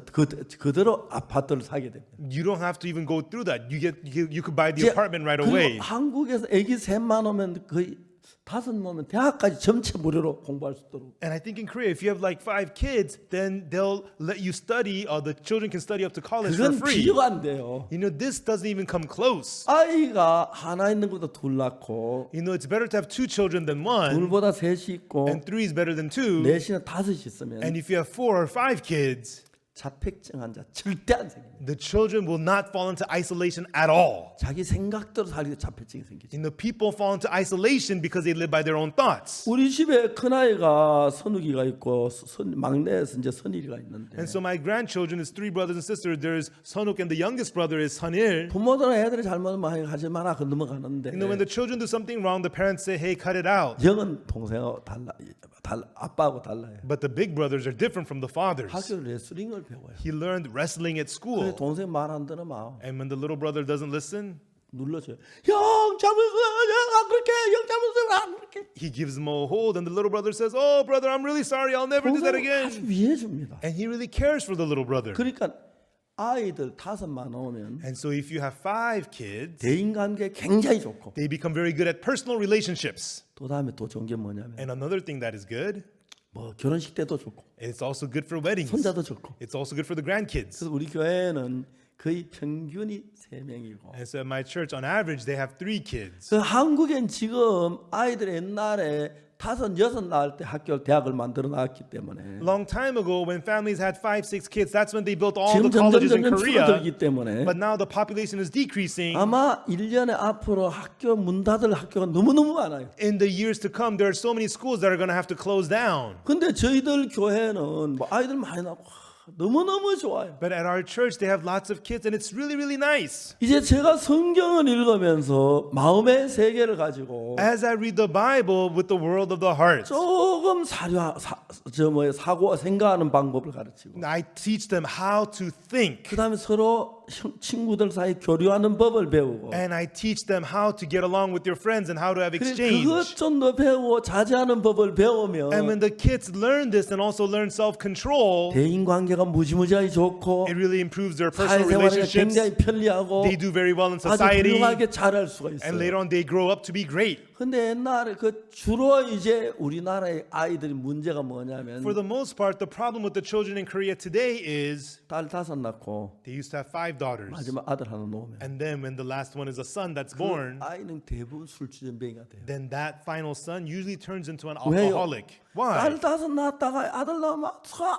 그대로 아파트를 사게 됩니다. you don't have to even go through that. You could buy the apartment right 그리고 away. 한국에서 아기 셋만 오면 거의 5 놓으면 대학까지 전체 무료로 공부할 수 있도록. And I think in Korea, if you have like 5 kids, then they'll let you study, or the children can study up to college for 그건 free. 비교가 안 돼요. You know, this doesn't even come close. 아이가 하나 있는 것보다 둘 낳고 You know, it's better to have 2 children than 1, 둘보다 셋이 있고 and 3 is better than 2. 넷이나 5이 있으면 And if you have 4 or 5 kids, 자폐증 환자 절대 안 생깁니다. The children will not fall into isolation at all. 자기 생각대로 살기 자폐증이 생기죠. And the people fall into isolation because they live by their own thoughts. 우리 집에 큰아이가 선욱이가 있고 막내에서 이제 선일이가 있는데 And so my grandchildren is 3 brothers and sisters. There's Sonuk and the youngest brother is Sunil. 부모들은 애들이 잘못하면 많이 하지 마라 그 넘어가는데 When the children do something wrong, the parents say, hey, cut it out. 영은 동생하고 아빠하고 달라요. But the big brothers are different from the fathers. 학교 레슬링을 배워요. He learned wrestling at 그래 school. 동생 말 안 들으면 And when the little brother doesn't listen, 눌러줘요. 형 잘못했어. 안 그렇게. 형 잘못했어. 안 그렇게. he gives him a hold. And the little brother says, oh, brother, I'm really sorry. I'll never do that 동생 아주 again. 위해줍니다. And he really cares for the little brother. 그러니까 아이들 5만 오면 And so if you have 5 kids, 대인관계 굉장히 좋고 they become very good at personal relationships. 또 다음에 또 좋은 게 뭐냐면 And another thing that is good, 뭐 결혼식 때도 좋고 it's also good for weddings. 손자도 좋고 It's also good for the grandkids. 그래서 우리 교회는 거의 평균이 3명이고 And so at my church, on average, they have 3 kids. 그 한국엔 지금 아이들이 옛날에 5, 6 낳을 때 학교 대학을 만들어 놨기 때문에 Long time ago, when families had 5, 6 kids, that's when they built all the 지금 colleges in 점점 Korea. 줄어들기 때문에 But now the population is decreasing. 아마 1년에 앞으로 학교 문 닫을 학교가 너무너무 많아요. In the years to come, there are so many schools that are going to have to close down. 근데 저희들 교회는 뭐 아이들 많이 낳고 너무너무 좋아요. But at our church, they have lots of kids, and it's really, really nice. 이제 제가 성경을 읽으면서 마음의 세계를 가지고 As I read the Bible with the world of the heart, 조금 사고 생각하는 방법을 가르치고 I teach them how to think. 그다음에 서로 친구들 사이 교류하는 법을 배우고 And I teach them how to get along with your friends and how to have 그것 exchange. 좀 더 배우고 자제하는 법을 배우면 And when the kids learn this and also learn self-control, 대인 관계가 무지무지하게 좋고 it really improves their personal 사회생활이 relationships. 굉장히 편리하고 They do very well in 아주 society. 훌륭하게 잘할 수가 And later 있어요. on, they grow up to be great. 근데 옛날에 그 주로 이제 우리나라의 아이들이 문제가 뭐냐면 For the most part, the problem with the children in Korea today is 딸 5 낳고 they used to have 5 daughters. 마지막 아들 하나 놓으면 And then when the last one is a son that's 그 born, 아이는 대부분 술주전병이가 돼요. then that final son usually turns into an 왜요? alcoholic. Why? 딸 5 낳았다가 아들 낳으면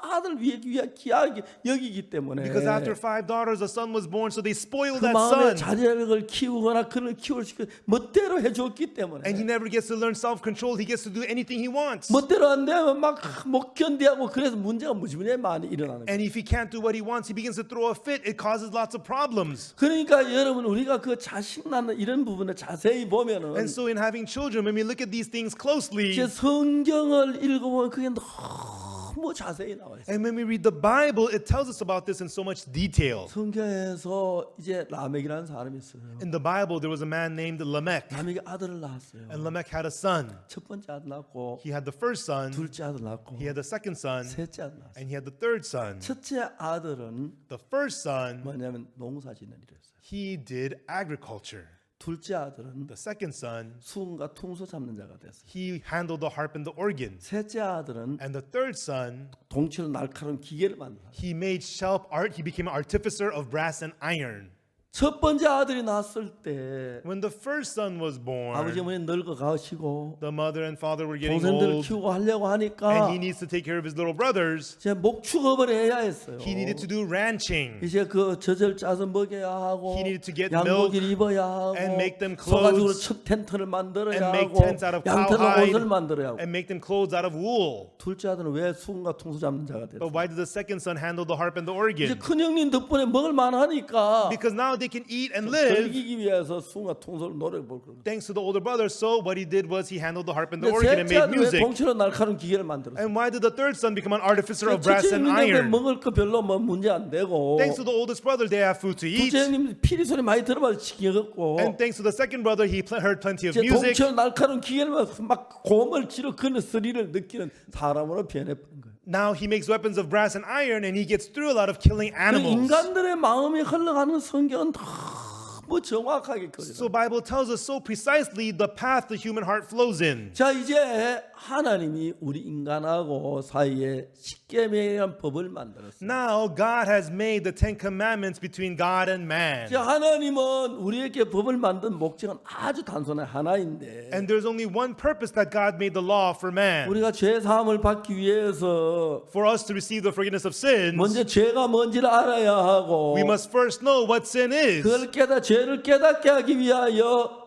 아들 위에 귀하게 여기기 때문에 Because after 5 daughters, a son was born, so they spoiled 그 that 마음에 son. 자제력을 키우거나 그를 키울 수 멋대로 해줬기 때문에 And he never gets to learn self-control. He gets to do anything he wants. 멋대로 안 되면 막 못 견디하고 그래서 문제가 무지무지하게 많이 일어나는 거예요. And if he can't do what he wants, he begins to throw a fit. It causes lots of problems. 그러니까 여러분 우리가 그 자식 낳는 이런 부분을 자세히 보면은 And so in having children, when we look at these things closely, 이제 성경을 읽어보면 그게 너무 자세히 나와 있어요. and when we read the Bible, it tells us about this in so much detail. 성경에서 이제 라멕이라는 사람이 있어요. In the Bible, there was a man named Lamech, 라멕이 아들을 낳았어요. and Lamech had a son. 첫 번째 아들 낳고 He had the first son, 둘째 아들 낳고 he had the second son, 셋째 아들 낳았어요. and he had the third son. 첫째 아들은 The first son, 뭐냐면 농사짓는 일을 했어요. he did agriculture. 둘째 아들은 The second son, 수금과 퉁소 잡는 자가 됐어요. he handled the harp and the organ. 셋째 아들은 And the third son, 동치로 날카로운 기계를 만들어요. he made sharp art. He became an artificer of brass and iron. 첫 번째 아들이 낳았을 때 When the first son was 아버지 born, 어머니 늙어 가시고 the mother and father were getting 동생들을 old, 키우고 하려고 and 하니까 he needs to take care of his little brothers. 이제 목축업을 해야 했어요. He needed to do ranching. 이제 그 젖을 짜서 먹여야 하고 He needed to get 양고기를 입어야 하고 and make them 소가죽으로 clothes 첫 텐트를 만들어야 and make 하고 tents out of 양털로 cowhide 옷을 만들어야 하고 and make them clothes out of wool. 둘째 아들은 왜 수금과 퉁소 잡는 자가 됐어요? But why did the second son handle the harp and the 이제 organ? 큰 형님 덕분에 먹을 만하니까 Because now they can eat and live 즐기기 위해서 수금과 퉁소를 노래 부르고 thanks to the older brother. So what he did was he handled the harp and the 근데 organ and 셋째 made 아들은 왜 music. 동치로 날카로운 기계를 만들었어요? And why did the third son become an artificer of brass 첫째 and 형님은 iron? 먹을 거 별로 뭐 문제 안 되고 Thanks to the oldest brother, they have food to eat. 둘째 형님 피리 소리 많이 들어봐서 지겨웠고 And thanks to the second brother, he heard plenty of 이제 music. 동치로 날카로운 기계를 막 고음을 지르 그는 소리를 느끼는 사람으로 변해버린 거예요. Now he makes weapons of brass and iron, and he gets through a lot of killing 그 animals. 인간들의 마음이 흘러가는 성경은 너무 너무 정확하게 So 그려요. Bible tells us so precisely the path the human heart flows in. 자, 이제 하나님이 우리 인간하고 사이에 십계명이라는 법을 만들었어요. Now God has made the Ten Commandments between God and man. 자, 하나님은 우리에게 법을 만든 목적은 아주 단순한 하나인데 And there's only one purpose that God made the law for man. 우리가 죄 사함을 받기 위해서 For us to receive the forgiveness of sins, 먼저 죄가 뭔지를 알아야 하고 we must first know what sin is. 그걸 죄를 깨닫게 하기 위하여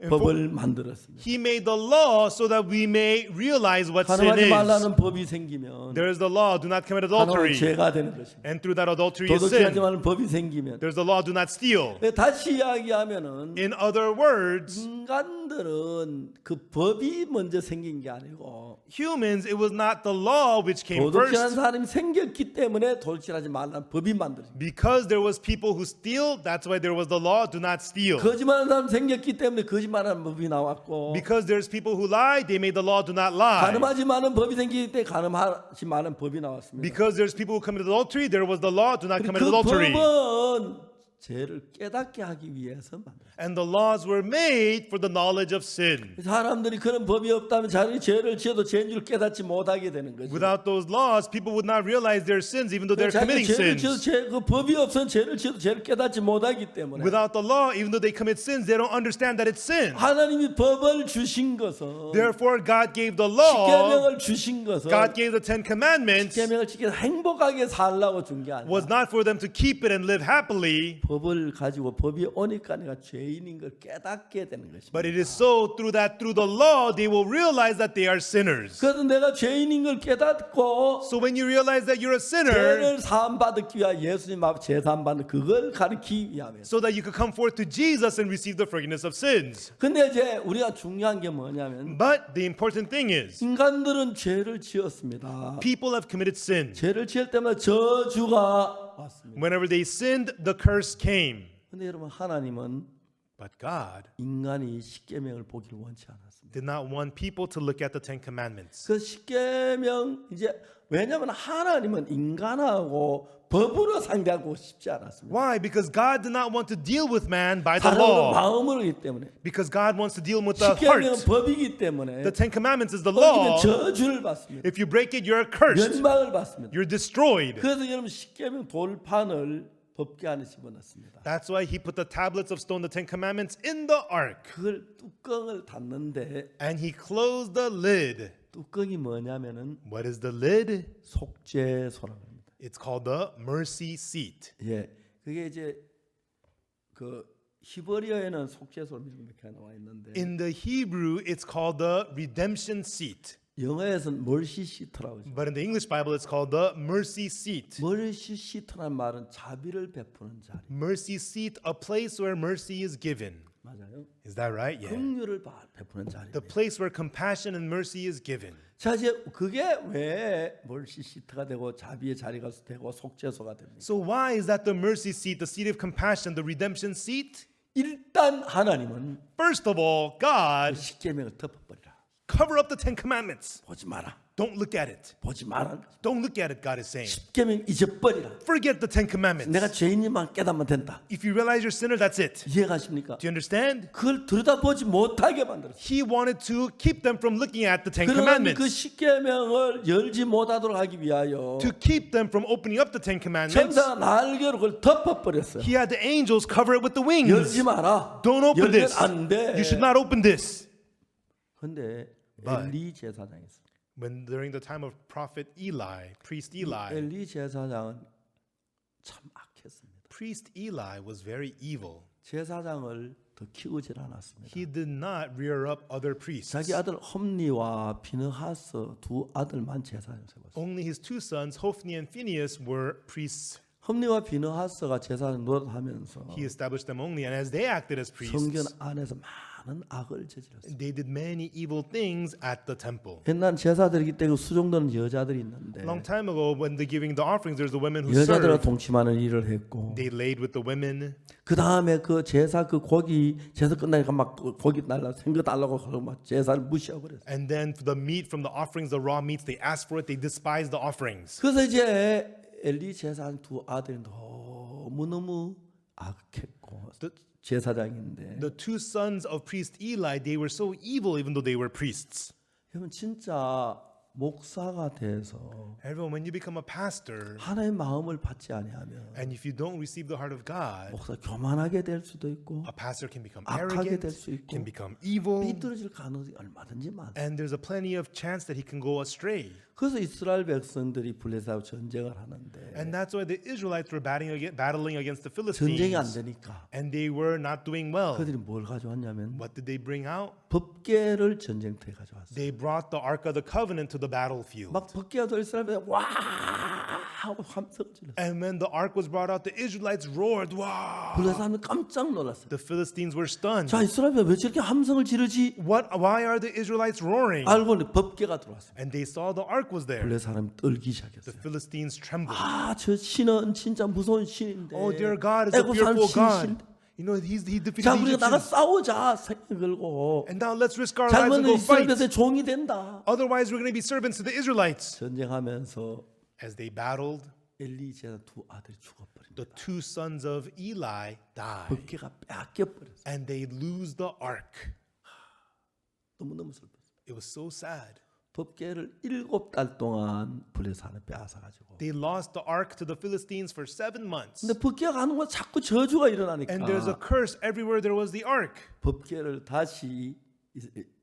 법을 만들었습니다. He made the law so that we may realize what sin 가늠하지 is. 말라는 법이 생기면 There is the law, do not commit 가늠은 adultery. 죄가 되는 것입니다. And through that adultery is 도둑질하지 sin. 말라는 법이 생기면 There's the law, do not steal. 다시 이야기하면은 In other words, 인간들은 그 법이 먼저 생긴 게 아니고 humans, it was not the law which came 도둑질하는 first. 사람이 생겼기 때문에 도둑질하지 말라는 법이 만들어진 거예요. Because there was people who steal, that's why there was the law, do not steal. 거짓말하는 사람 생겼기 때문에 거짓말하는 법이 나왔고 Because there's people who lie, they made the law, do not lie. 가늠하지 마는 법이 생기기 때문에 가늠하지 마는 법이 나왔습니다. Because there's people who commit adultery, there was the law, do not commit 그 adultery. 법은 죄를 깨닫게 하기 위해서 만들었어요. And the laws were made for the knowledge of sin. 사람들이 그런 법이 없다면 자기 죄를 지어도 죄인 줄 깨닫지 못하게 되는 거죠. Without those laws, people would not realize their sins even though they're 자기 committing 죄를 지어도 sins. 그 법이 없으면 죄를 지어도 죄를 깨닫지 못하기 때문에 Without the law, even though they commit sins, they don't understand that it's sin. 하나님이 법을 주신 것은 Therefore, God gave the law, 십계명을 주신 것은 God gave the Ten Commandments, 십계명을 지켜서 행복하게 살라고 준 게 아니라 was not for them to keep it and live happily, 법을 가지고 법이 오니까 내가 죄인인 걸 깨닫게 되는 것입니다. but it is so through the law, they will realize that they are sinners. 그래서 내가 죄인인 걸 깨닫고 So when you realize that you're a sinner, 죄를 사함 받기 위하여 예수님 앞 제사함 받는 그걸 가르치기 위함이에요. so that you could come forth to Jesus and receive the forgiveness of sins. 근데 이제 우리가 중요한 게 뭐냐면 But the important thing is, 인간들은 죄를 지었습니다. people have committed sin. 죄를 지을 때마다 저주가 왔습니다. Whenever they sinned, the curse came. 근데 여러분 하나님은 But God 인간이 십계명을 보기를 원치 않았습니다. did not want people to look at the Ten Commandments. 그 십계명 이제 왜냐하면 하나님은 인간하고 법으로 상대하고 싶지 않았습니다. Why? Because God did not want to deal with man by the 사람은 law. 마음으로기 때문에 Because God wants to deal with the 십계명은 heart. 법이기 때문에 The Ten Commandments is the 어기면 law. 저주를 받습니다. If you break it, you're cursed. 연방을 받습니다. You're destroyed. 그래서 여러분 십계명 돌판을 법궤 안에 집어넣습니다. That's why he put the tablets of stone, the Ten Commandments, in the ark. 그걸 뚜껑을 닫는데 And he closed the lid. 뚜껑이 뭐냐면은 What is the lid? 속죄소라고 합니다. It's called the mercy seat. 예, 그게 이제 그 히브리어에는 속죄소로 이렇게 나와 있는데 In the Hebrew, it's called the redemption seat. 영어에서는 멀시 시트라고 하죠. But in the English Bible, it's called the mercy seat. 멀시 시트란 말은 자비를 베푸는 자리. Mercy seat, a place where mercy is given. 맞아요. Is that right? Yeah. 긍휼을 베푸는 자리. The place where compassion and mercy is given. 자, 이제 그게 왜 멀시 시트가 되고 자비의 자리가 되고 속죄소가 됩니까? So why is that the mercy seat, the seat of compassion, the redemption seat? 일단 하나님은 First of all, God 십계명을 덮어버리라. cover up the Ten Commandments. 보지 마라. Don't look at it. 보지 마라. Don't look at it, God is saying. 십계명 잊어버리라. Forget the Ten Commandments. 내가 죄인님만 깨닫으면 된다. If you realize you're a sinner, that's it. 이해가십니까? Do you understand? 그걸 들여다보지 못하게 만들었어요. He wanted to keep them from looking at the Ten 그러면 그 Commandments. 십계명을 열지 못하도록 하기 위하여 To keep them from opening up the Ten Commandments, 천사가 날개로 그걸 덮어버렸어요. he had the angels cover it with the wings. 열지 마라. Don't open 열면 this. 안 돼. You should not open this. 근데 But- 엘리 제사장이 있어요. When during the time of prophet Eli, priest Eli, 엘리 제사장은 참 악했습니다. priest Eli was very evil. 제사장을 더 키우질 않았습니다. He did not rear up other priests. 자기 아들 홈니와 비느하스 두 아들만 제사장 세웠어요. Only his two sons, Hophni and Phinehas, were priests. 홈니와 비느하스가 제사장 노릇하면서 He established them only, and as they acted as priests, 성전 안에서 많은 악을 저질렀어요. they did many evil things at the temple. 옛날 제사드리기 때문에 수종되는 여자들이 있는데 Long time ago, when they're giving the offerings, there's the women who 여자들과 served. 동침하는 일을 했고 They laid with the women. 그 다음에 그 제사 그 고기 제사 끝나니까 막 고기 달라 생거 달라고 하고 막 제사를 무시하고 그랬어요. And then the meat from the offerings, the raw meats, they asked for it. They despised the offerings. 그래서 이제 엘리 제사장 두 아들이 너무너무 악했고 The- 제사장인데 The two sons of priest Eli, they were so evil even though they were priests. 여러분 진짜 목사가 돼서 Everyone, when you become a pastor, 하나님의 마음을 받지 아니하면 and if you don't receive the heart of God, 목사 교만하게 될 수도 있고 a pastor can become 악하게 arrogant, 될 수 있고 can become evil, 삐뚤어질 가능성이 얼마든지 많아. and there's a plenty of chance that he can go astray. 그래서 이스라엘 백성들이 블레셋하고 전쟁을 하는데 And that's why the Israelites were battling against the 전쟁이 안 Philistines, 되니까 and they were not doing well. 그들이 뭘 가져왔냐면 What did they bring out? 법궤를 전쟁터에 가져왔어요. They brought the Ark of the Covenant to the battlefield. 막 법궤가 들 이스라엘에 와 하고 함성을 질렀어요. And when the Ark was brought out, the Israelites roared, wow! 블레셋 하면 깜짝 놀랐어요. The Philistines were stunned. 자 이스라엘에 왜 저렇게 함성을 지르지? Why are the Israelites roaring? 알고 보니 법궤가 들어왔어요. And they saw the Ark was there. 블레셋 사람이 떨기 The 시작했어요. Philistines trembled. 저 신은 진짜 무서운 신인데 Oh, dear God is a 애굽 사람 fearful God. 신인데 You know, he defeated 자 the 우리가 나가 Egyptians. 싸우자 생각 걸고 And now let's risk our lives and 잘못은 go 이스라엘 fight. 백성의 종이 된다. Otherwise, we're going to be servants to the Israelites. 전쟁하면서 As they battled, 엘리 제자 두 아들이 죽어버린다. the two sons of Eli died. 법궤가 뺏겨버렸어. And they lose the Ark. 너무너무 슬펐어. It was so sad. 법궤를 7달 동안 블레셋에 빼앗아가지고. They lost the Ark to the Philistines for 7 months. 근데 법궤가 가는 건 자꾸 저주가 일어나니까 And there's a curse everywhere there was the Ark. 법궤를 다시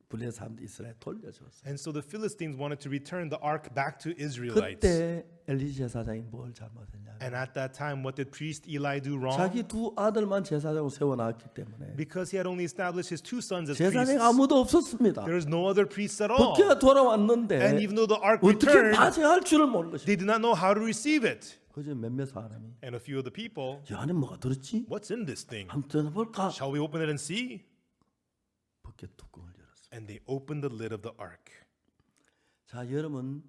블레셋 사람들 이스라엘 돌려줬어요. And so the Philistines wanted to return the Ark back to Israelites. 그때 엘리 제사장이 뭘 잘못했냐면 And at that time, what did priest Eli do wrong? 자기 두 아들만 제사장으로 세워놨기 때문에 Because he had only established his two sons as 제사장이 priests. 아무도 없었습니다. There was no other priests at all. 법궤가 돌아왔는데 And even though the Ark 어떻게 returned, 맞이할 줄을 모르는 것이. they did not know how to receive it. 그저 몇몇 사람이 And a few of the people, 이 안에 뭐가 들었지? what's in this thing? 한번 볼까? Shall we open it and see? 법궤 뚜껑을 열었어요. And they opened the lid of the Ark. 자, 여러분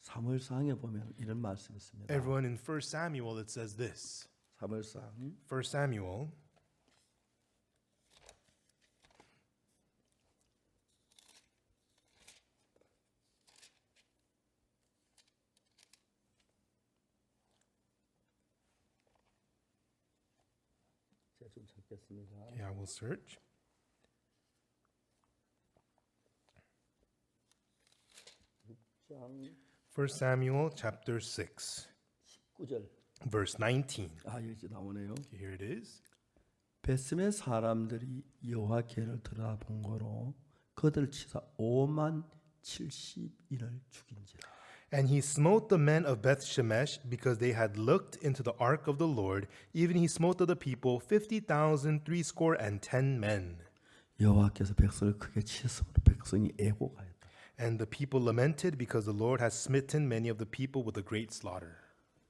사무엘상에 보면 이런 말씀이 있습니다. Everyone, in 1 Samuel, it says this. 사무엘상 1 Samuel 제가 좀 찾겠습니다. Okay, I will search. 1 Samuel chapter 6, 19절. verse 19. 아, 여기 나오네요. Here it is. 베스메 사람들이 여호와께를 들여다본 거로 그들 치사 5만 70인을 죽인지라. And he smote the men of Beth Shemesh because they had looked into the ark of the Lord. Even he smote of the people 50,000 threescore and 10 men. 여호와께서 백성을 크게 치셨으므로 백성이 애곡하였다. And the people lamented because the Lord has smitten many of the people with a great slaughter.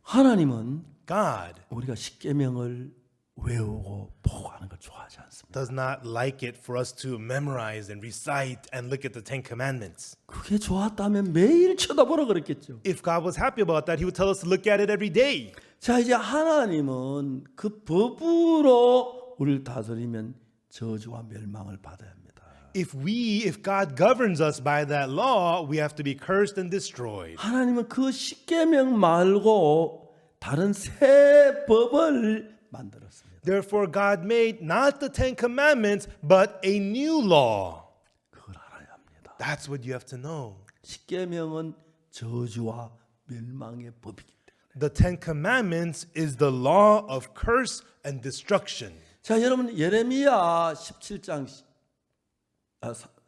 하나님은 God 우리가 십계명을 외우고 보고 하는 걸 좋아하지 않습니다. does not like it for us to memorize and recite and look at the Ten Commandments. 그게 좋았다면 매일 쳐다보라 그랬겠죠. If God was happy about that, he would tell us to look at it every day. 자, 이제 하나님은 그 법으로 우리를 다스리면 저주와 멸망을 받아야 합니다. If God governs us by that law, we have to be cursed and destroyed. 하나님은 그 십계명 말고 다른 새 법을 만들었습니다. Therefore, God made not the Ten Commandments, but a new law. 그걸 알아야 합니다. That's what you have to know. 십계명은 저주와 멸망의 법이기 때문에. The Ten Commandments is the law of curse and destruction. 자, 여러분 예레미야 17장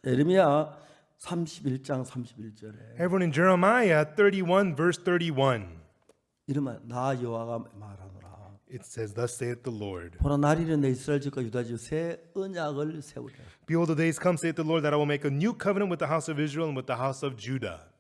예레미야 31장 31절에 Everyone in Jeremiah 31, verse 31, 이러면 나 여호와가 말하노라. it says, Thus saith the Lord. 보라 날이는 내 이스라엘 집과 유다 집 새 언약을 세우리라. Behold, the days come, saith the Lord, that I will make a new covenant with the house of Israel and with the house of Judah.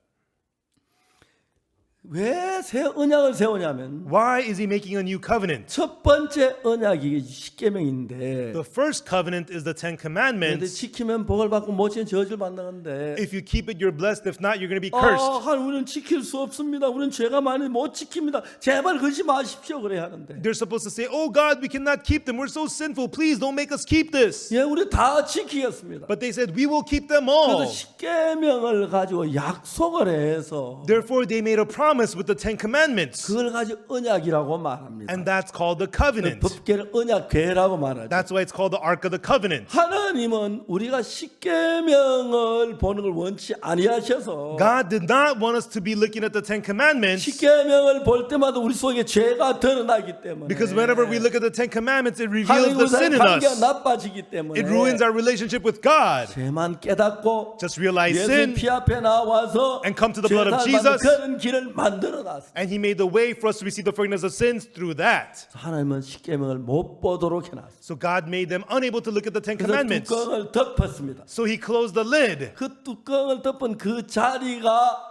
왜 새 언약을 세우냐면 Why is he making a new covenant? 첫 번째 언약이 십계명인데 The first covenant is the Ten 근데 Commandments. 지키면 복을 받고 못 지키면 저주를 받는 건데 If you keep it, you're blessed. If not, you're going to be cursed. 우리는 지킬 수 없습니다. 우리는 죄가 많이 못 지킵니다. 제발 그러지 마십시오. 그래야 하는데 They're supposed to say, Oh God, we cannot keep them. We're so sinful. Please don't make us keep this. 예, 우리 다 지키겠습니다. But they said, We will keep them 그래서 all. 십계명을 가지고 약속을 해서 Therefore, they made a promise promise with the Ten Commandments. 그걸 가지고 언약이라고 말합니다. And that's called the covenant. 법궤를 언약궤라고 말하죠. That's why it's called the Ark of the Covenant. 하나님은 우리가 십계명을 보는 걸 원치 아니하셔서 God did not want us to be looking at the Ten Commandments 십계명을 볼 때마다 우리 속에 죄가 드러나기 때문에 because whenever we look at the Ten Commandments, it reveals 하나님과 the sin in 관계가 us. 나빠지기 때문에 It ruins our relationship with God. 죄만 깨닫고 Just realize 예수 sin, 피 앞에 나와서 and come to the blood of 죄 Jesus. 그런 길을 만들어 놨어요. and He made the way for us to receive the forgiveness of sins through that. 하나님은 십계명을 못 보도록 해놨어요. So God made them unable to look at the Ten 그래서 Commandments. 뚜껑을 덮었습니다. So He closed the lid. 그 뚜껑을 덮은 그 자리가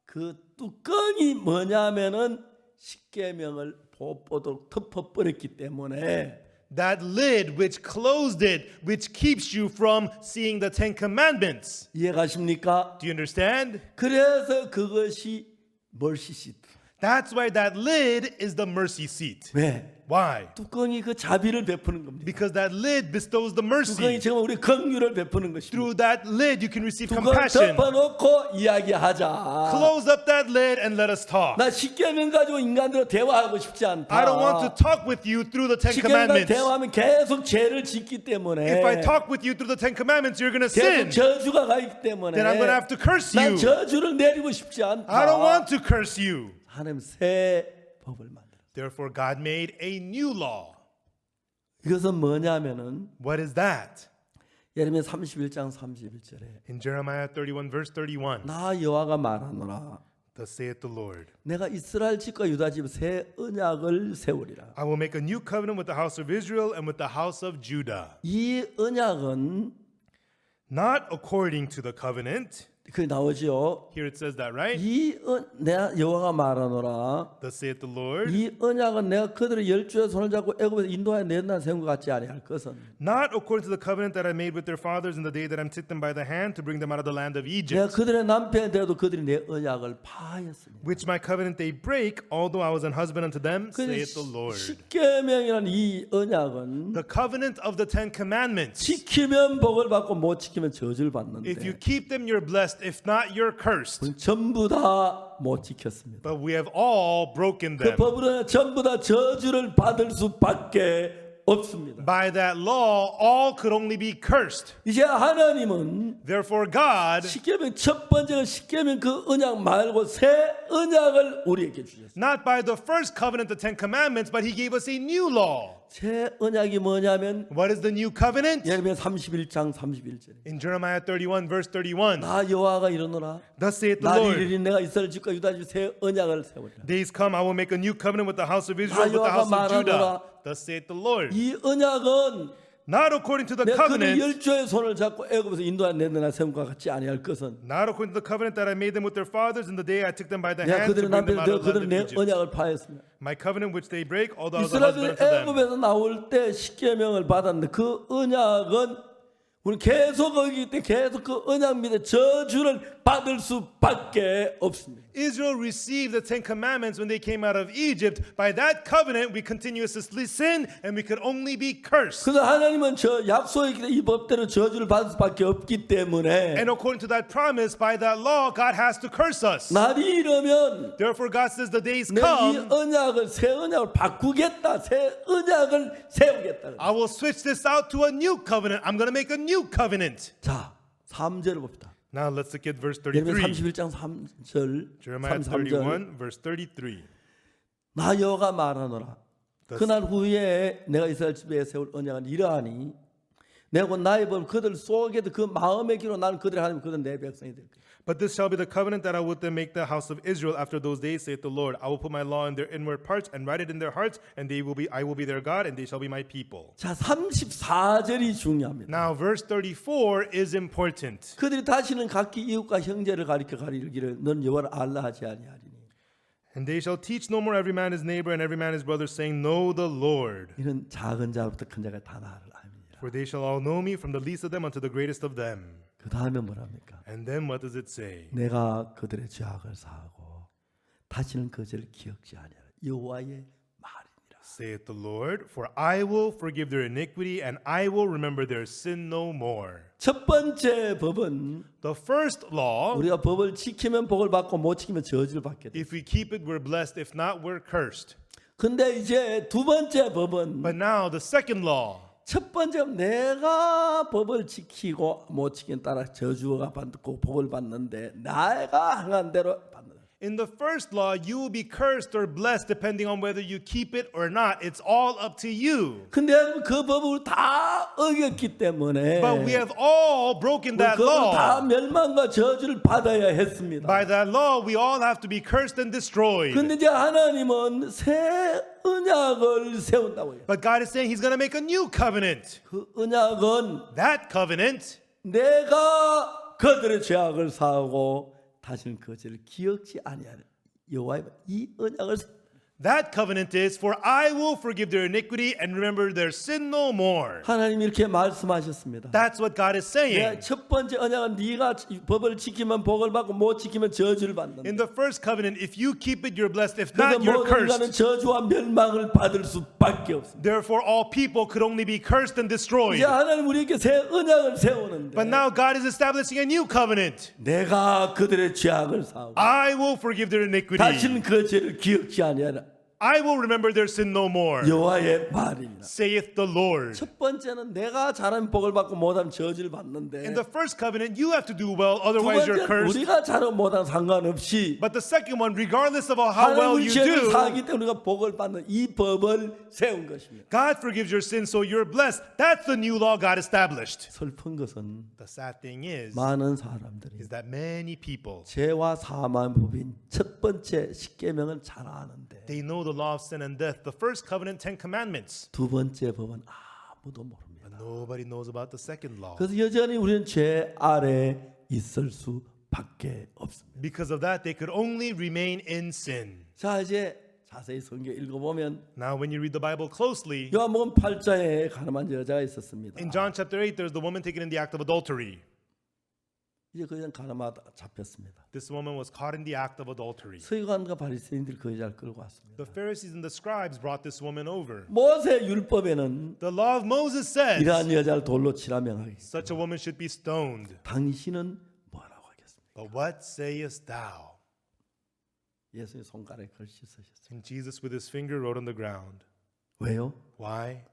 그 뚜껑이 뭐냐면은 십계명을 못 보도록 덮어버렸기 때문에 That lid which closed it, which keeps you from seeing the Ten Commandments. 이해가십니까? Do you understand? 그래서 그것이 멀시 시트. That's why that lid is the mercy seat. 왜? Why? 뚜껑이 그 자비를 베푸는 겁니다. Because that lid bestows the 뚜껑이 mercy. 지금 우리 긍휼을 베푸는 것입니다. Through that lid, you can receive 뚜껑 compassion. 덮어놓고 이야기하자. Close up that lid and let us talk. 나 십계명 가지고 인간들과 대화하고 싶지 않다. I don't want to talk with you through the Ten 십계명 Commandments. 대화하면 계속 죄를 짓기 때문에 If I talk with you through the Ten Commandments, you're going to sin. 계속 저주가 가기 때문에 Then I'm going to have to curse 난 you. 저주를 내리고 싶지 않다. I don't want to curse you. 하나님 새 법을 만들어. Therefore, God made a new law. 이것은 뭐냐면은 What is that? 예레미야 31장 31절에 In Jeremiah 31, verse 31, 나 여호와가 말하노라 thus saith the Lord, 내가 이스라엘 집과 유다 집에 새 언약을 세우리라. I will make a new covenant with the house of Israel and with the house of Judah. 이 언약은 Not according to the covenant. 그 나오지요. Here it says that, right? 내가 여호와가 말하노라. Thus saith the Lord, 이 언약은 내가 그들의 열주의 손을 잡고 애굽에서 인도하여 낸다 세운 것 같지 아니할 것은 not according to the covenant that I made with their fathers in the day that I took them by the hand to bring them out of the land of 내가 Egypt, 그들의 남편이 되어도 그들이 내 언약을 파하였습니다. which my covenant they break, although I was an husband unto them, saith the Lord. 십계명이라는 이 언약은 The covenant of the Ten Commandments. 지키면 복을 받고 못 지키면 저주를 받는데 If you keep them, you're blessed. If not, you're cursed. 우리는 전부 다 못 지켰습니다. But we have all broken 그 them. 법으로 전부 다 저주를 받을 수밖에 없습니다. By that law, all could only be cursed. 이제 하나님은 Therefore, God, 십계명 첫 번째는 십계명 그 언약 말고 새 언약을 우리에게 주셨어요. not by the first covenant, the Ten Commandments, but He gave us a new law. 새 언약이 뭐냐면 What is the new covenant? 예레미야 31장 31절에 In Jeremiah 31, verse 31, 나 여호와가 이르노라 thus saith the 날이 Lord, 이르니 내가 이스라엘 집과 유다 집 새 언약을 세우리라. days come, I will make a new covenant with the house of Israel, with the 여호와가 house of Judah. 말하노라. Thus saith the Lord. 이 언약은 Not according to the 내가 그들 covenant, 열조의 손을 잡고 애굽에서 인도하여 낸다 세운 것 같지 아니할 것은 not according to the covenant that I made them with their fathers in the day I took them by the 내가 hand to 그들의 bring them 남편이 out 되어 of the 그들은 land 내 of Egypt. 언약을 파했습니다. My covenant which they break, although I was a husband 이스라엘이 unto them. 애굽에서 나올 때 십계명을 받았는데 그 언약은 우리 계속 거기 때 계속 그 언약 밑에 저주를 받을 수밖에 없습니다. Israel received the Ten Commandments when they came out of Egypt. By that covenant, we continuously sin and we could only be cursed. 그래서 하나님은 저 약속의 이 법대로 저주를 받을 수밖에 없기 때문에 And according to that promise, by that law, God has to curse us. 날이 이르면 Therefore, God says the days 내 이 come, 언약을 새 언약을 바꾸겠다. 새 언약을 세우겠다. I will switch this out to a new covenant. I'm going to make a new covenant. 자, 3절을 봅시다. Now let's look at verse 예레미야 33. 31장 3절 Jeremiah 3절 31, verse 33. 나 여호와가 말하노라 그날 후에 내가 이스라엘 집에 세울 언약은 이러하니 내가 곧 나의 법 그들 속에도 그 마음의 기로 나는 그들의 하나님 그들 내 백성이 될 거야. But this shall be the covenant that I will then make the house of Israel after those days, saith the Lord. I will put my law in their inward parts and write it in their hearts, and I will be their God, and they shall be my people. 자, 34절이 중요합니다. Now, verse 34 is important. 그들이 다시는 각기 이웃과 형제를 가리켜 가리기를 넌 여호와를 알라 하지 아니하리니. And they shall teach no more every man his neighbor and every man his brother, saying, Know the Lord. 이는 작은 자부터 큰 자가 다 나를 압니다. For they shall all know me, from the least of them unto the greatest of them. 그 다음에 뭐랍니까? And then what does it say? 내가 그들의 죄악을 사하고 다시는 그 죄를 기억지 아니하라. 여호와의 말이니라. saith the Lord, for I will forgive their iniquity and I will remember their sin no more. 첫 번째 법은 The first law, 우리가 법을 지키면 복을 받고 못 지키면 저주를 받게 돼. if we keep it, we're blessed. If not, we're cursed. 근데 이제 두 번째 법은 But now the second law, 첫 번째 내가 법을 지키고 못 지킨 따라 저주가 받고 복을 받는데 내가 행한 대로 받는다. in the first law, you will be cursed or blessed depending on whether you keep it or not. It's all up to you. 근데 그 법을 다 어겼기 때문에 But we have all broken that 그걸 다 law. 멸망과 저주를 받아야 했습니다. By that law, we all have to be cursed and destroyed. 근데 이제 하나님은 새 언약을 세운다고요. But God is saying He's going to make a new covenant. 그 언약은 That covenant, 내가 그들의 죄악을 사하고 다시는 그 죄를 기억지 아니하는 여호와의 이 언약을 that covenant is, for I will forgive their iniquity and remember their sin no more. 하나님 이렇게 말씀하셨습니다. That's what God is saying. 첫 번째 언약은 네가 법을 지키면 복을 받고 못 지키면 저주를 받는다. In the first covenant, if you keep it, you're blessed. If 그래서 not, you're 모든 인간은 cursed. 저주와 멸망을 받을 수밖에 없습니다. Therefore, all people could only be cursed and destroyed. 이제 하나님 우리에게 새 언약을 세우는데 But now God is establishing a new covenant. 내가 그들의 죄악을 사하고 I will forgive their iniquity. 다시는 그 죄를 기억지 아니하라. I will remember their sin no more, 여호와의 말입니다. saith the Lord. 첫 번째는 내가 잘하면 복을 받고 못하면 저주를 In 받는데 the first covenant, you have to do well, 두 otherwise you're 번째는 cursed. 우리가 잘하면 못하면 상관없이 But the second one, regardless of how well 하나님의 you 죄를 do, 사하기 때문에 우리가 복을 받는 이 법을 세운 것입니다. God forgives your sins, so you're blessed. That's the new law God established. 슬픈 것은 The sad thing is 많은 사람들이 that many people, 죄와 사망 법인 첫 번째 십계명을 잘 아는데 they know the law of sin and death, the first covenant, 10 commandments. 두 번째 법은 아무도 모릅니다. Nobody knows about the second law. 그래서 여전히 우리는 죄 아래 있을 수밖에 없습니다. Because of that, they could only remain in sin. 자 이제 자세히 성경 읽어보면 Now, when you read the Bible closely, 요한복음 8장에 가늠한 여자가 있었습니다. in John chapter 8, there's the woman taken in the act of adultery. 이제 그냥 가늠하다 잡혔습니다. This woman was caught in the act of adultery. 서기관과 바리새인들 그 여자를 끌고 왔습니다. The Pharisees and the scribes brought this woman over. 모세 율법에는 The law of Moses says 이러한 여자를 돌로 치라 명하겠습니다. such a woman should be stoned. 당신은 뭐라고 하겠습니까? But what sayest thou? 예수님 손가락에 글씨 쓰셨어요. And Jesus with his finger wrote on the ground. 왜요? Why?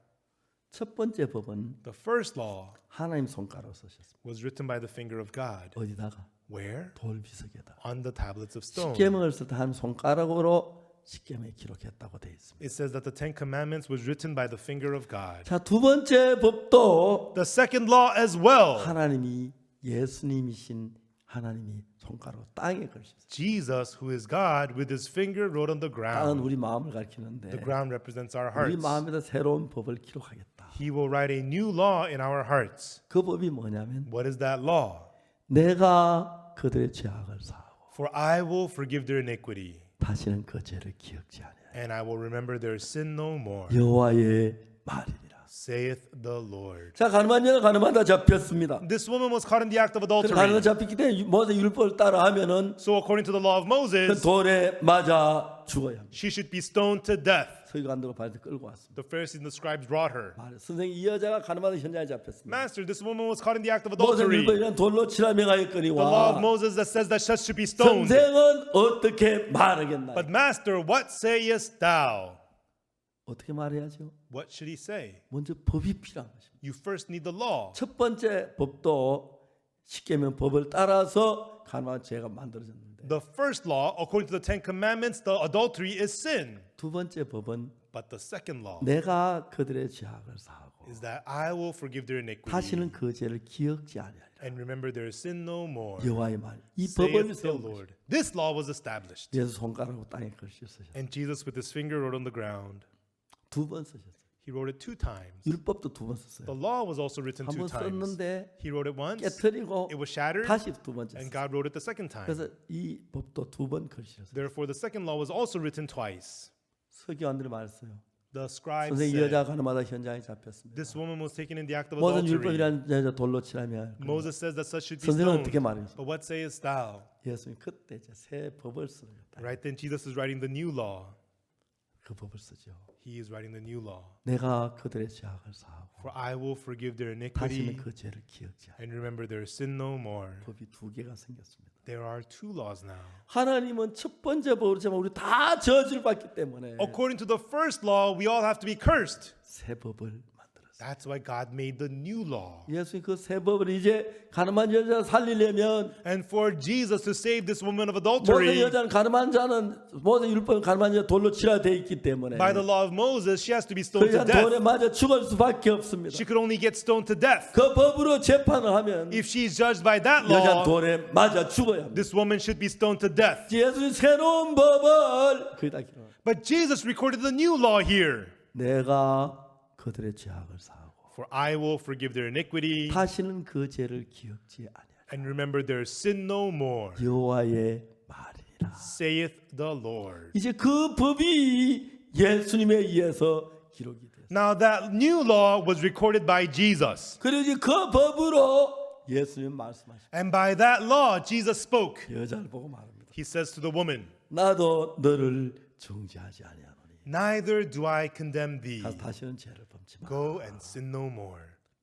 첫 번째 법은 The first law 하나님 손가락으로 쓰셨습니다. was written by the finger of God. 어디다가? Where? 돌 비석에다. On the tablets of stone. 십계명을 쓸 때 하나님 손가락으로 십계명에 기록했다고 되어 있습니다. It says that the 10 commandments was written by the finger of God. 자, 두 번째 법도 The second law as well. 하나님이 예수님이신 하나님이 손가락으로 땅에 글씨셨어요. Jesus, who is God, with his finger wrote on the 땅은 ground. 우리 마음을 가리키는데 The ground represents our 우리 hearts. 마음에다 새로운 법을 기록하겠다. He will write a new law in our hearts. 그 법이 뭐냐면 What is that law? 내가 그들의 죄악을 사하고 For I will forgive their iniquity, 다시는 그 죄를 기억지 아니하리라. and I will remember their sin no more, 여호와의 말이니라. saith the Lord. 자, 가늠한 여자 가늠하다 잡혔습니다. This woman was caught in the act of 가늠하다 adultery. 잡혔기 때문에 모세 율법을 따라하면은 So according to the law of 그 Moses, 돌에 맞아 죽어야 합니다. she should be stoned to death. 서기관들과 바리새인들 끌고 왔습니다. The Pharisees and the scribes brought her. 말해, 선생님 이 여자가 가늠하다 현장에 잡혔습니다. Master, this woman was caught in the act of 모세 adultery. 율법이란 돌로 치라 The law of 명하였거니와 Moses that says that such should be stoned. 선생은 어떻게 말하겠나요? But master, what sayest thou? 어떻게 말해야죠? What should he say? 먼저 법이 필요한 것입니다. You first need the law. 첫 번째 법도 십계명 법을 따라서 가늠한 죄가 만들어졌는데 The first law, according to the 10 commandments, the adultery is sin. 두 번째 법은 But the second law 내가 그들의 죄악을 사하고 is that I will forgive their iniquity 다시는 그 죄를 기억지 아니하리라. and remember their sin no more, 여호와의 말. 이 법을 saith the 세운 것입니다. Lord. This law was established. 예수 손가락으로 땅에 글씨 쓰셨어요. And Jesus with his finger wrote on the ground. 두 번 쓰셨어요. He wrote it 2 times. 율법도 두 번 The 썼어요. law was also written 한 2 번 times. 썼는데 He wrote it once, 깨트리고 it was shattered, 다시 두 번째 and 썼어요. God wrote it the second time. 그래서 이 법도 두 번 글씨였어요. Therefore, the second law was also written twice. 서기관들이 말했어요. The scribes 선생님 이 said, 여자 가늠하다 현장에 잡혔습니다. this woman was taken in the act of 모든 adultery. 율법이란 여자 돌로 치라며 Moses says that such should be 선생은 stoned. 어떻게 말해요? But what sayest thou? 예수님 그때 이제 새 법을 쓰는 거다. Right then, Jesus is writing the new law. 그 법을 쓰죠. He is writing the new law. 내가 그들의 죄악을 사하고 For I will forgive their 다시는 iniquity 그 죄를 기억지 않아. and remember their sin no more. 법이 두 개가 생겼습니다. There are two laws now. 하나님은 첫 번째 법으로 우리 다 저주를 받기 때문에 According to the first law, we all have to be cursed. 새 법을 만들었어요. That's why God made the new law. 예수님 그 새 법을 이제 가늠한 여자 살리려면 And for Jesus to save this woman of 모든 adultery, 여자는 가늠한 자는 모든 율법은 가늠한 자 돌로 치라 되어 있기 때문에 by the law of Moses, she has to be 그 stoned to 여자 돌에 death. 맞아 죽을 수밖에 없습니다. She could only get stoned to death. 그 법으로 재판을 하면 If she is judged by that 여자 law, 돌에 맞아 죽어야 합니다. this woman should be stoned to death. 예수님 새로운 법을 거기다 기록. But Jesus recorded the new law here. 내가 그들의 죄악을 사하고 For I will forgive their iniquity 다시는 그 죄를 기억지 아니하리라. and remember their sin no more, 여호와의 말이라. saith the Lord. 이제 그 법이 예수님에 의해서 기록이 됐어요. Now that new law was recorded by Jesus. 그리고 이제 그 법으로 예수님 말씀하십니다. And by that law, Jesus spoke. 여자를 보고 말합니다. He says to the woman, 나도 너를 중지하지 아니하노니. Neither do I condemn thee. 가서 다시는 죄를 범치 마. Go and sin no more.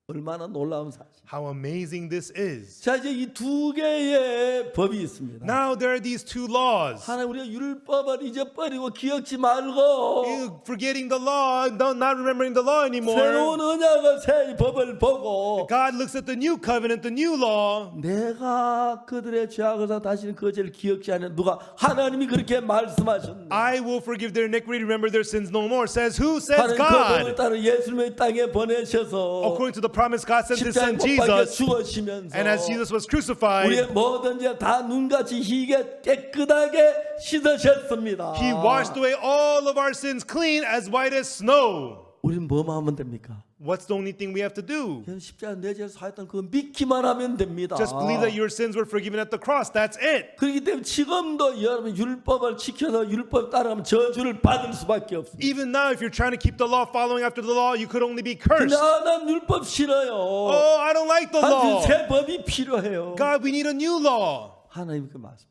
얼마나 놀라운 사실. How amazing this is. 자 이제 이 두 개의 법이 있습니다. Now there are these two laws. 하나 우리가 율법을 잊어버리고 기억지 말고 You forgetting the law, not remembering the law anymore. 새로운 언약을 새 법을 보고 God looks at the new covenant, the new law. 내가 그들의 죄악을 사 다시는 그 죄를 기억지 않는 누가 하나님이 그렇게 말씀하셨네. I will forgive their iniquity, remember their sins no more. Says who? Says 하나님 그 법을 God. 따라 예수님의 땅에 보내셔서 According to the promise God sent His 십자가에 Son 못 박혀 Jesus. 죽으시면서 And as Jesus was crucified, 우리의 모든 죄 다 눈같이 희게 깨끗하게 씻으셨습니다. He washed away all of our sins clean as white as snow. 우리는 뭐만 하면 됩니까? What's the only thing we have to do? 십자가 내 죄를 사했던 그거 믿기만 하면 됩니다. Just believe that your sins were forgiven at the cross. That's it. 그렇기 때문에 지금도 여러분 율법을 지켜서 율법 따라가면 저주를 받을 수밖에 없습니다. Even now, if you're trying to keep the law, following after the law, you could only be cursed. 근데 난 율법 싫어요. Oh, I don't like the law. 새 법이 필요해요. God, we need a new law. 하나님 그 말씀.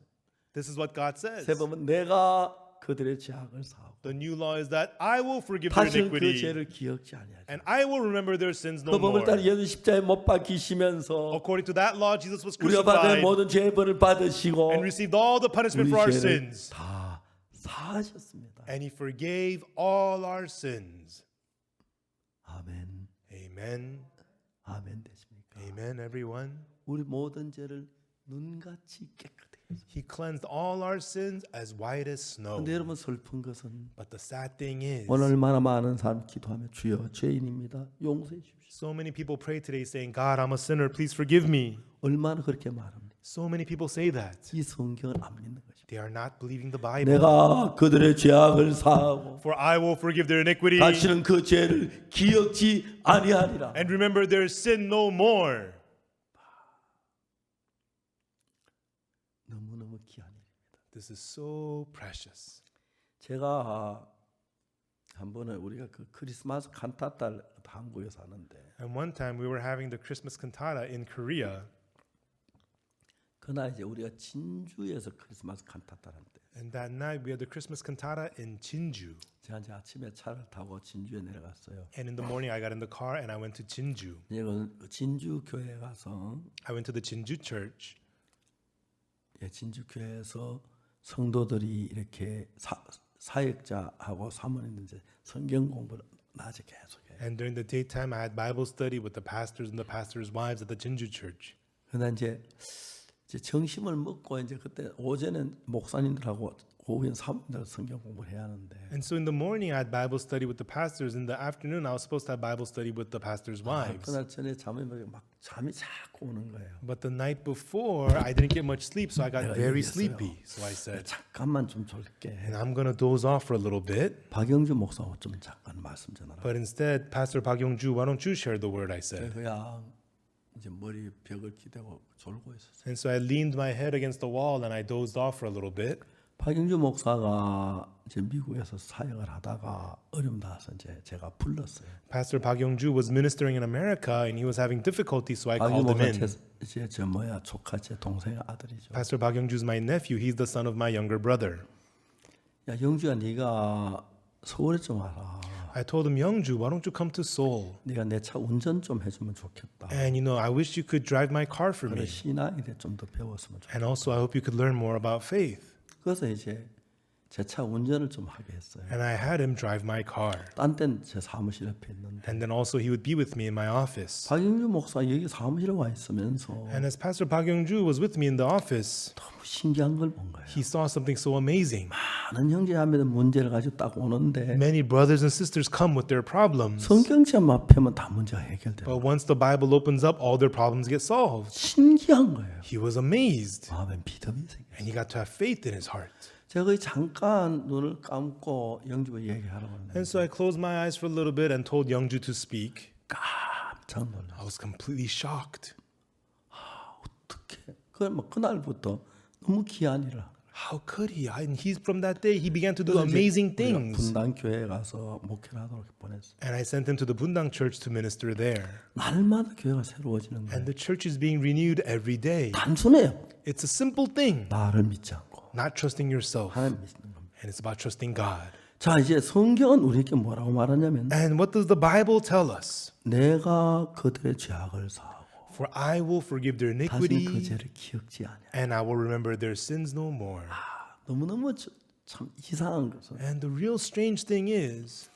This is what God says. 새 법은 내가 그들의 죄악을 사하고 The new law is that I will forgive their 다시는 그 iniquity 죄를 기억지 아니하리라. and I will remember their sins no 그 법을 more. 따라 예수 십자가에 못 박히시면서 According to that law, Jesus was 우리가 받은 crucified 모든 죄의 벌을 받으시고 and received all the punishment 우리 for our 죄를 sins. 다 사하셨습니다. And He forgave all our sins. 아멘. Amen. 아멘 되십니까? Amen, everyone. 우리 모든 죄를 눈같이 깨끗해. He cleansed all our sins as white as snow. 근데 여러분 슬픈 것은 But the sad thing is, 오늘 얼마나 많은 사람 기도하며 주여 죄인입니다. 용서해 주십시오. so many people pray today saying, God, I'm a sinner, please forgive me. 얼마나 그렇게 말합니다. So many people say that. 이 성경을 안 믿는 것입니다. They are not believing the Bible. 내가 그들의 죄악을 사하고 For I will forgive their iniquity 다시는 그 죄를 기억지 아니하리라. and remember their sin no more. 너무너무 귀한 일입니다. This is so precious. 제가 한 번에 우리가 그 크리스마스 칸타타를 한국에서 하는데 And one time we were having the Christmas cantata in Korea, 그날 이제 우리가 진주에서 크리스마스 칸타타를 하는데 and that night we had the Christmas cantata in Jinju. 제가 이제 아침에 차를 타고 진주에 내려갔어요. And in the morning I got in the car and I went to Jinju. 이제 그 진주 교회에 가서 I went to the Jinju church. 진주 교회에서 성도들이 이렇게 사역자하고 사모님들 이제 성경 공부를 낮에 계속해요. And during the daytime I had Bible study with the pastors and the pastors' wives at the Jinju church. 그러다 이제 점심을 먹고 이제 그때 오전엔 목사님들하고 오후엔 사모님들 성경 공부를 해야 하는데 And so in the morning I had Bible study with the pastors. In the afternoon I was supposed to have Bible study with the pastors' wives. 그날 전에 잠이 자꾸 오는 거예요. But the night before I didn't get much sleep, so I got 내가 very 얘기했어요. sleepy. So I said, 잠깐만 좀 졸게. and I'm gonna doze off for a little bit. 박영주 목사하고 좀 잠깐 말씀 전하라. But instead, Pastor Park Yong-ju, why don't you share the word? I said. 그냥 이제 머리 벽을 기대고 졸고 있었어요. And so I leaned my head against the wall and I dozed off for a little bit. 박영주 목사가 이제 미국에서 사역을 하다가 어려움 나서 이제 제가 불렀어요. Pastor Park Yong-ju was ministering in America and he was having difficulty, so I 박영주 called him 목사 in. 제 조카 제 동생의 아들이죠. Pastor Park Yong-ju is my nephew. He's the son of my younger brother. 야 영주야 네가 서울에 좀 와라. I told him, Youngju, why don't you come to Seoul? 네가 내 차 운전 좀 해주면 좋겠다. And I wish you could drive my car for 그래 me. 신앙에 대해 좀 더 배웠으면 좋겠다. And also, I hope you could learn more about faith. 그래서 이제 제 차 운전을 좀 하게 했어요. And I had him drive my car. 딴 데는 제 사무실 옆에 있는데 And then also, he would be with me in my office. 박영주 목사 여기 사무실에 와 있으면서 And as Pastor Park Young-ju was with me in the office, 너무 신기한 걸 본 거예요. he saw something so amazing. 많은 형제자매들 문제를 가지고 딱 오는데 Many brothers and sisters come with their problems. 성경책 앞에만 다 문제가 해결돼요. But once the Bible opens up, all their problems get solved. 신기한 거예요. He was amazed. 마음에 믿음이 생겨요. And he got to have faith in his heart. 제가 거의 잠깐 눈을 감고 영주가 얘기하라고 했는데 And so I closed my eyes for a little bit and told Youngju to speak. 깜짝 놀랐어요. I was completely shocked. 어떻게? 그날부터 너무 귀한 일을 하고 How could he? And he's from that day, he began to do 그래서 이제 amazing 우리가 things. 분당 교회에 가서 목회를 하도록 보냈어요. And I sent him to the Bundang church to minister there. 날마다 교회가 새로워지는 거예요. And the church is being renewed every day. 단순해요. It's a simple thing, 나를 믿지 않고 not trusting yourself. 하나님 믿는 겁니다. And it's about trusting God. 자 이제 성경은 우리에게 뭐라고 말하냐면 And what does the Bible tell us? 내가 그들의 죄악을 사하고 For I will forgive their 다시는 그 iniquity, 죄를 기억지 않아. and I will remember their sins no more. 너무너무 참 이상한 것은 And the real strange thing is,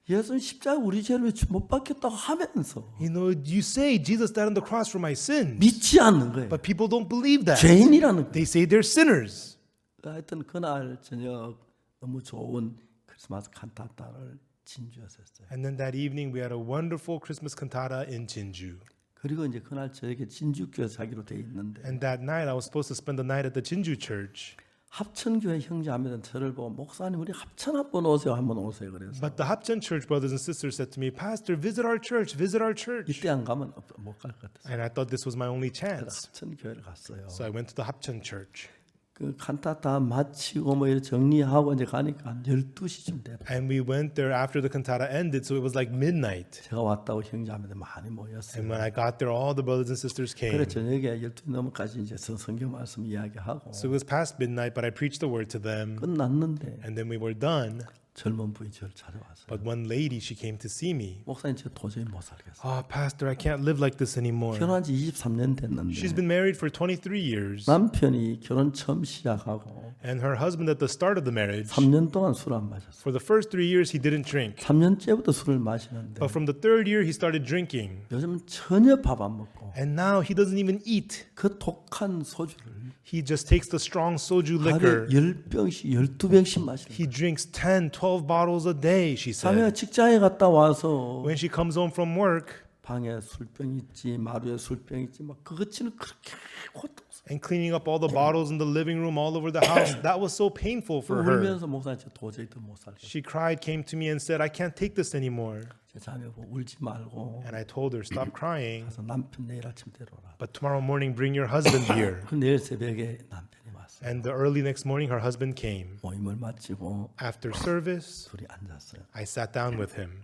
예수는 십자가 우리 죄를 못 받겠다고 하면서 you say Jesus died on the cross for my sins, 믿지 않는 거예요. but people don't believe that. 죄인이라는 거예요. They say they're sinners. 하여튼 그날 저녁 너무 좋은 크리스마스 칸타타를 진주에서 했어요. And then that evening, we had a wonderful Christmas cantata in Jinju. 그리고 이제 그날 저녁에 진주교회에서 자기로 돼 있는데 And that night, I was supposed to spend the night at the Jinju church. 합천교회 형제하면 저를 보고 목사님 우리 합천 한번 오세요 한번 오세요 그래서 But the Hapcheon church brothers and sisters said to me, Pastor, visit our church, visit our church. 이때 안 가면 못 갈 것 같았어요. And I thought this was my only 그래서 chance. 합천교회를 갔어요. So I went to the Hapcheon church. 그 칸타타 마치고 뭐 이렇게 정리하고 이제 가니까 한 12시쯤 됐어요. And we went there after the cantata ended, so it was like midnight. 제가 왔다고 형제하면 많이 모였어요. And when I got there, all the brothers and sisters came. 그래 저녁에 12시 넘어까지 이제 성경 말씀 이야기하고 So it was past midnight, but I preached the word to them. 끝났는데 And then we were done. 젊은 분이 저를 찾아왔어요. But one lady, she came to see me. 목사님 저 도저히 못 살겠어요. Oh, Pastor, I can't live like this anymore. 결혼한 지 23년 됐는데 She's been married for 23 years. 남편이 결혼 처음 시작하고 And her husband, at the start of the marriage, 3년 동안 술 안 마셨어요. for the first 3 years, he didn't drink. 3년째부터 술을 마시는데 But from the third year, he started drinking. 요즘 전혀 밥 안 먹고 And now he doesn't even eat. 그 독한 소주를 He just takes the strong soju 하루에 liquor. 10병씩 12병씩 마시는 He drinks 10, 12 bottles a day, she 자매가 said. 직장에 갔다 와서 When she comes home from work 방에 술병 있지 마루에 술병 있지 막 그것치는 그렇게 고통스러워. and cleaning up all the bottles in the living room all over the house, that was so painful for her. 울면서 목사님 저 도저히 더 못 살겠어요. She cried, came to me and said, I can't take this anymore. 제 자매 보고 울지 말고 And I told her, stop crying. 가서 남편 내일 아침 데려오라. But tomorrow morning, bring your husband here. 그 내일 새벽에 남편이 왔어요. And the early next morning, her husband came. 모임을 마치고 After service, 둘이 앉았어요. I sat down with him.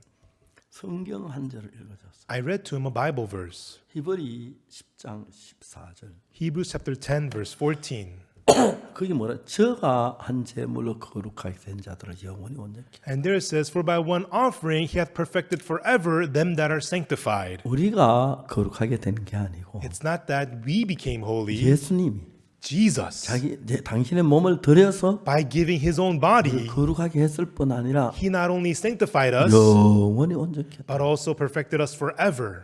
성경 한 절을 읽어줬어요. I read to him a Bible verse. 히브리 10장 14절. Hebrews chapter 10, verse 14. 그게 뭐라? 저가 한 제물로 거룩하게 된 자들을 영원히 온전케. And there it says, For by one offering he hath perfected forever them that are sanctified. 우리가 거룩하게 된 게 아니고 It's not that we became holy, 예수님이 Jesus, 당신의 몸을 들여서 by giving his own body, 거룩하게 했을 뿐 아니라 he not only sanctified us, 영원히 온전케 but also perfected us forever.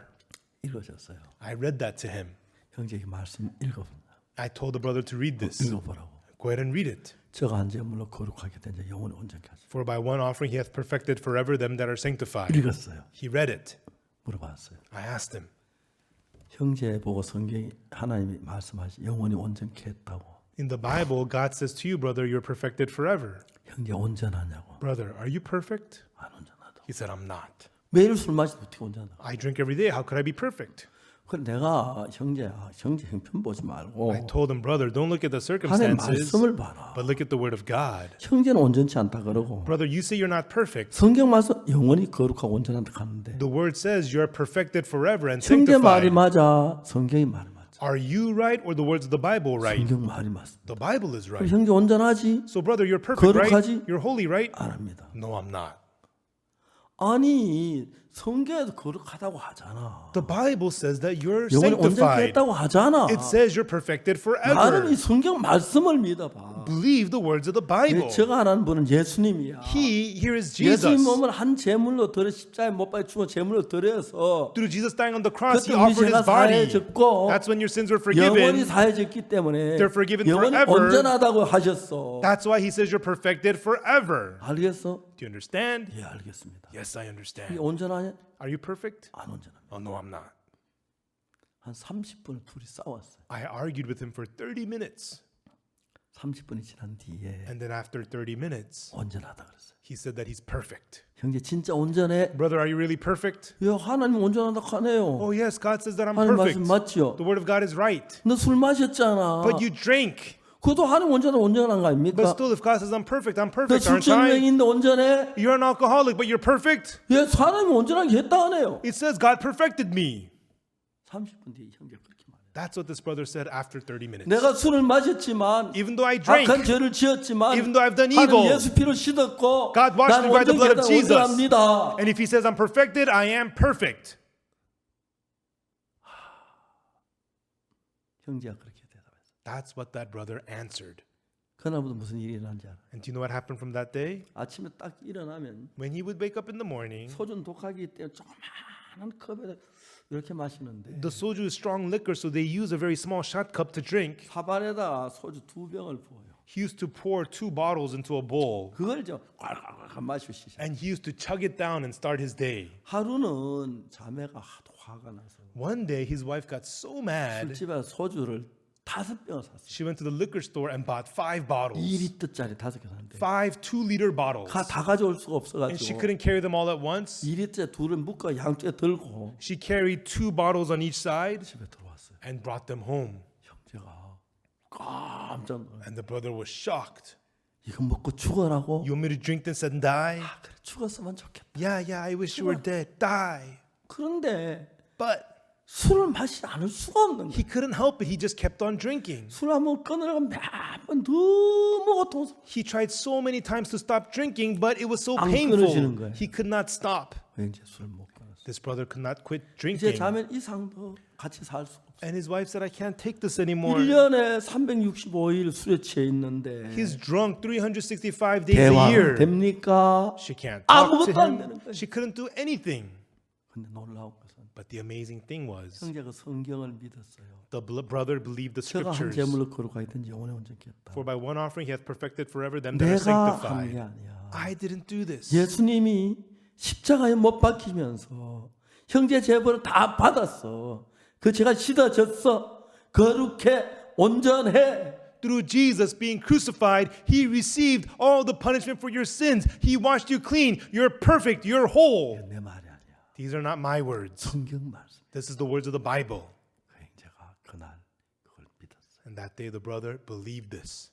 읽어줬어요. I read that to him. 형제 이 말씀 읽어보라. I told the brother to read this. 읽어보라고. Go ahead and read it. 저가 한 제물로 거룩하게 된 자 영원히 온전케 하소서. For by one offering he hath perfected forever them that are sanctified. 읽었어요. He read it. 물어봤어요. I asked him. 형제 보고 성경이 하나님이 말씀하시 영원히 온전케 했다고. In the Bible, God says to you, brother, you're perfected forever. 형제 온전하냐고. Brother, are you perfect? 안 온전하다. He said, I'm not. 매일 술 마시면 어떻게 온전하다. I drink every day. How could I be perfect? 그래 내가 형제 형편 보지 말고 I told him, brother, don't look at the 하나님 circumstances, 말씀을 봐라. but look at the word of God. 형제는 온전치 않다 그러고 Brother, you say you're not perfect. 성경 말씀 영원히 거룩하고 온전하다 하는데 The word says you are perfected forever and 형제 말이 sanctified. 맞아 성경이 말이 맞아 Are you right or the words of the Bible right? 성경 말이 맞습니다. The Bible is 그럼 right. 형제 온전하지? So brother, you're perfect, right? 거룩하지? You're holy, right? 안 합니다. No, I'm not. 아니 성경에도 거룩하다고 하잖아. The Bible says that you're 영원히 온전케 sanctified. 했다고 하잖아. It says you're perfected 나는 이 forever. 성경 말씀을 믿어봐. Believe the words of the Bible. 제가 하는 분은 예수님이야. He, here is 예수님 Jesus. 몸을 한 제물로 드려 십자가에 못 박혀 죽은 제물로 드려서 Through Jesus dying on the cross, 그때 He 우리 offered 죄가 His body. 사해졌고 That's when your sins were 영원히 forgiven. 사해졌기 때문에 They're forgiven 영원히 forever. 온전하다고 하셨어. That's why He says you're perfected forever. 알겠어? Do you understand? 예, 알겠습니다. Yes, I 이 understand. 온전하냐? Are you perfect? 안 온전합니다. Oh, no, I'm not. 한 30분을 둘이 싸웠어요. I argued with him for 30 minutes. 30분이 지난 뒤에 And then after 30 minutes, 온전하다 그랬어요. he said that he's perfect. 형제 진짜 온전해? Brother, are you really perfect? 야, 하나님 온전하다 하네요. Oh, yes, God says that I'm 하나님 말씀 perfect. 맞죠? The word of God is right. 너 술 마셨잖아. But you drank. 그것도 하나님 온전한 거 아닙니까? But still, if God says I'm perfect, 너 aren't I? 술병인데 온전해? You're an alcoholic, but you're perfect. 예, 하나님 온전하게 했다 하네요. It says God perfected me. 30분 뒤에 형제 그렇게 말해요. That's what this brother said after 30 minutes. 내가 술을 마셨지만 Even though I drank, 악한 죄를 지었지만 even though I've done 하나님 evil, 예수 피로 씻었고 God washed 난 me by the blood of 온전히 Jesus. 온전합니다. And if he says I'm perfected, I am perfect. 형제가 그렇게 대답했어요. That's what that brother answered. 그날부터 무슨 일이 일어난지 알아요? And do you know what happened from that day? 아침에 딱 일어나면 When he would wake up in the morning, 소주는 독하기 때문에 조그마한 컵에 이렇게 마시는데 the soju is strong liquor, so they use a very small shot cup to drink. 사발에다가 소주 2병을 부어요. He used to pour 2 bottles into a bowl, 그걸 좀 꽉꽉 마시고 시작. and he used to chug it down and start his day. 하루는 자매가 하도 화가 나서 One day, his wife got so mad, 술집에 소주를 5병을 샀어요. she went to the liquor store and bought 5 bottles. 2리터짜리 5개 샀는데 5 2-liter bottles. 다 가져올 수가 And she 없어가지고 couldn't carry them all at once. 2리터에 둘을 묶어 양쪽에 들고 She carried 2 bottles on each side 집에 들어왔어요. and brought them home. 형제가 깜짝 놀라요. And the brother was shocked. 이거 먹고 죽어라고? You want me to drink this and die? 그래 죽었으면 좋겠다. Yeah, I wish you were dead. Die. 그런데 But 술을 마시지 않을 수가 없는 거야. he couldn't help it. He just kept on drinking. 술 한번 끊으려고 몇번 너무 고통스러워. He tried so many times to stop drinking, but it was so 안 끊어지는 painful. 거야. He could not stop. 왠지 술 못 끊었어. This brother could not quit 이제 drinking. 자면 이상도 같이 살 수가 없어. And his wife said, I can't take this anymore. 1년에 365일 술에 취해 있는데 He's drunk 365 days a 대화 year. 됩니까? She can't talk to 아무것도 안 되는 him. 거야. She couldn't do anything. 근데 놀라운 것은 But the amazing thing was, 형제가 성경을 믿었어요. the brother believed the 제가 한 scriptures. 제물로 거룩하였든지 영원히 온전케 했다. For by one offering he hath perfected forever them that are 내가 한 게 sanctified. 아니야. I didn't do this. 예수님이 십자가에 못 박히면서 형제 제물을 다 받았어. 그 죄가 씻어졌어. 거룩해 온전해. Through Jesus being crucified, he received all the punishment for your sins. He washed you clean. You're perfect. You're whole. 내 말이 아니야. These are not my words. 성경 말씀. This is the words of the Bible. 그 형제가 그날 그걸 믿었어요. And that day the brother believed this.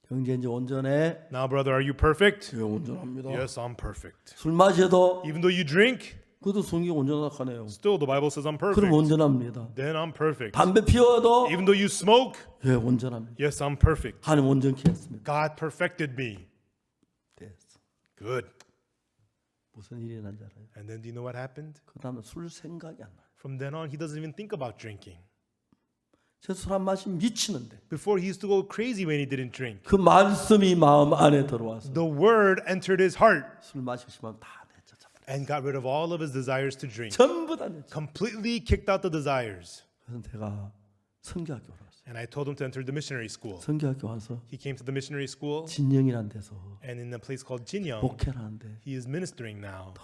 형제 이제 온전해. Now, brother, are you perfect? 예, 온전합니다. Yes, I'm perfect. 술 마셔도 Even though you drink, 그것도 성경 온전하다 하네요. still the Bible says I'm 그럼 perfect. 온전합니다. Then I'm perfect. 담배 피워도 Even though you smoke, 예, 온전합니다. yes, I'm perfect. 하나님 온전케 했습니다. God perfected me. 됐어. Good. 무슨 일이 일어난지 알아요? And then do you know what happened? 그 다음에 술 생각이 안 나요. From then on, he doesn't even think about drinking. 제 술 한 마시면 미치는데 Before, he used to go crazy when he didn't drink. 그 말씀이 마음 안에 들어와서 The word entered his heart 술 마시고 싶으면 다 내쫓아. and got rid of all of his desires to drink. 전부 다 내쫓아. Completely kicked out the desires. 그래서 제가 성교학교 왔어요. And I told him to enter the missionary school. 성교학교 와서 He came to the missionary school, 진영이라는 데서 and in a place called Jinyang, 목회를 하는데 he is ministering now.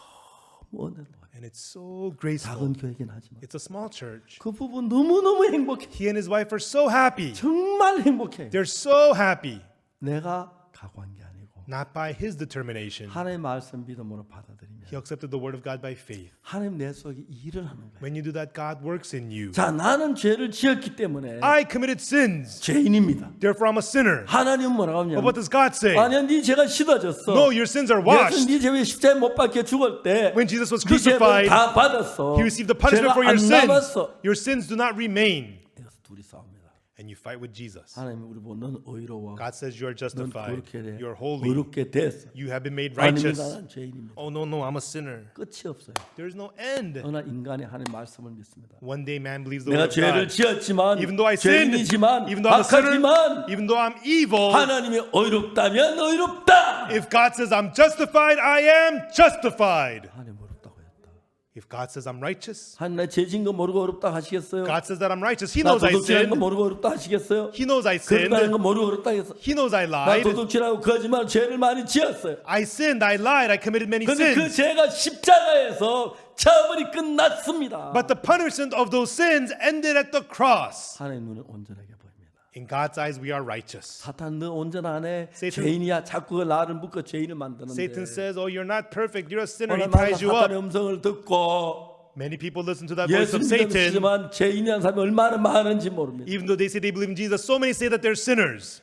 너무 은혜로워요. And it's so graceful. 작은 교회긴 하지만 It's a small church. 그 부분 너무너무 행복해. He and his wife are so happy. 정말 행복해. They're so happy. 내가 각오한 게 아니고 Not by his determination. 하나님의 말씀 믿음으로 받아들이면 He accepted the word of God by faith. 하나님 내 속에 일을 하는 거예요. When you do that, God works in you. 자, 나는 죄를 지었기 때문에 I committed sins. 죄인입니다. Therefore, I'm a sinner. 하나님은 뭐라고 But what 하냐면 does God say? 아니야, 네 죄가 씻어졌어. No, your sins are 예수 washed. 네 죄에 십자가에 못 박혀 죽을 때 When Jesus was 네 죄를 crucified, 다 받았어. he received the punishment 죄가 for your 안 sins. 남았어. Your sins do not remain. 그래서 둘이 싸웁니다. and you fight with Jesus. 하나님이 우리 보고 넌 의로워. God says you are 넌 justified. 거룩해 돼. You're holy. 의롭게 됐어. You have been made 아닙니다. righteous. 나는 죄인입니다. Oh no, I'm a sinner. 끝이 없어요. There is no end. 어느 인간이 하나님 말씀을 믿습니다. One day man believes the 내가 word of 죄를 God. 지었지만 Even though I sinned, 죄인이지만 even though I'm a sinner, 악하지만 even though I'm evil, 하나님이 의롭다면 의롭다. if God says I'm justified, I am justified. 하나님 의롭다고 했다. If God says I'm righteous, 하나님 내 죄진 거 모르고 의롭다 하시겠어요? God says that I'm righteous. He 나 knows I 도둑질하는 거 sinned. 모르고 의롭다 하시겠어요? He knows I 거짓말하는 sinned. 거 모르고 의롭다 하겠어? He knows I 나 lied. 도둑질하고 거짓말 죄를 많이 지었어요. I sinned, I lied, I committed many 근데 그 sins. 죄가 십자가에서 처벌이 끝났습니다. But the punishment of those sins ended at the cross. 하나님 눈은 온전하게 보입니다. In God's eyes, we are righteous. 사탄 너 온전하네. Satan- 죄인이야. 자꾸 나를 묶어 죄인을 만드는데. Satan says, oh, you're not perfect. You're a sinner. He 오늘 날 ties you 사탄의 up. 음성을 듣고 Many people listen to that voice 예수 of Satan. 믿지만 죄인이라는 사람이 얼마나 많은지 모릅니다. Even though they say they believe in Jesus, so many say that they're sinners.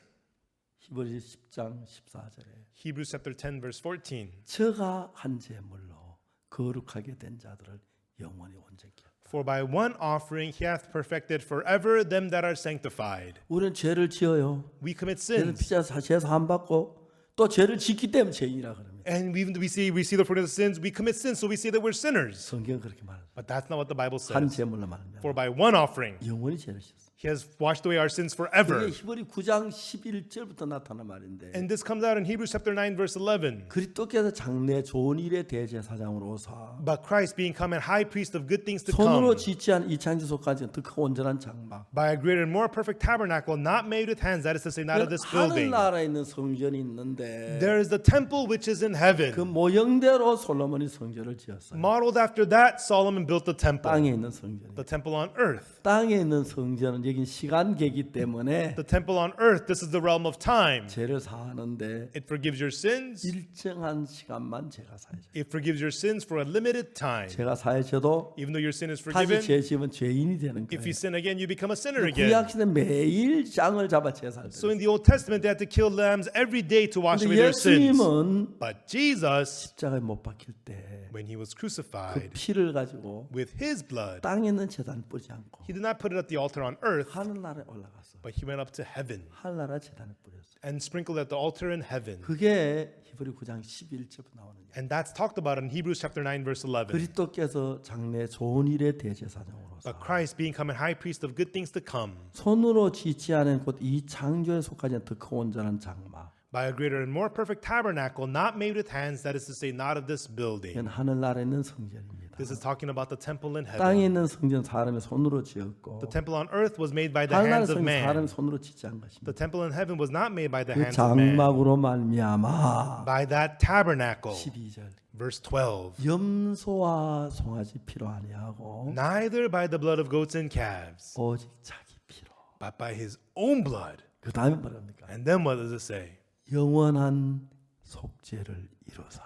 히브리 10장 14절에 Hebrews chapter 10, verse 14. 저가 한 제물로 거룩하게 된 자들을 영원히 온전케 하라. For by one offering he hath perfected forever them that are sanctified. 우리는 죄를 지어요. We commit 죄는 sins. 피자 죄 사함 받고 또 죄를 짓기 때문에 죄인이라 그럽니다. And even though we see the forgiveness of sins, we commit sins, so we say that we're sinners. 성경은 그렇게 말합니다. But that's not what the Bible 한 says. 제물로 말합니다. For by one offering 영원히 죄를 졌어요. he has washed away our sins 이게 forever. 히브리 9장 11절부터 나타난 말인데 And this comes out in Hebrews chapter 9, verse 11. 그리스도께서 장래 좋은 일의 대제사장으로서 But Christ being come and high priest of good things to 손으로 come, 지지한 이 창조소까지 더 큰 온전한 장막. by a greater and more perfect tabernacle, not made with hands, that is to say, not of this building. 하늘나라에 있는 성전이 있는데 There is the temple which is in 그 heaven. 모형대로 솔로몬이 성전을 지었어요. Modeled after that, Solomon built the temple. 땅에 있는 성전이. The temple on earth. 땅에 있는 성전은 여긴 시간계이기 때문에 The temple on earth, this is the realm of time. 죄를 사하는데 It forgives your sins. 일정한 시간만 죄가 사해져. It forgives your sins for a limited time. 죄가 사해져도 Even though your sin is 다시 forgiven, 죄 지으면 죄인이 되는 if 거예요. you sin again, you become a sinner again. 구약시대 매일 장을 잡아 제사를 So 드렸어요. in the Old Testament, they had to kill lambs every day to wash away 근데 their sins. 예수님은 But Jesus, 십자가에 못 박힐 때 when he was 그 crucified, 피를 가지고 with his blood, 땅에 있는 제단 뿌리지 않고 he did not put it at the altar on earth, 하늘나라에 올라가서 but he went up to heaven 하늘나라 제단을 뿌렸어요. and sprinkled at the altar in heaven. 그게 히브리 9장 11절부터 나오는 얘기예요. And that's talked about in Hebrews chapter 9, verse 11. 그리스도께서 장래 좋은 일의 대제사장으로서 But Christ being come and high priest of good things to come, 손으로 짓지 않은 곧 이 창조에 속하지 않은 더 큰 온전한 장막. by a greater and more perfect tabernacle, not made with hands, that is to say, not of this building. 이건 하늘나라에 있는 성전입니다. This is talking about the temple in 땅에 heaven. 있는 성전 사람의 손으로 지었고 The temple on earth was made by the 하늘나라 hands of 성전 사람의 man. 손으로 짓지 않은 것입니다. The temple in heaven was not made by the 그 hands of man. 장막으로 말미암아 By that tabernacle, 12절 verse 12. 염소와 송아지 피로 아니하고 Neither by the blood of goats and calves, 오직 자기 피로. but by his own blood. 그 다음에 뭐랍니까? And then what does it say? 영원한 속죄를 이루사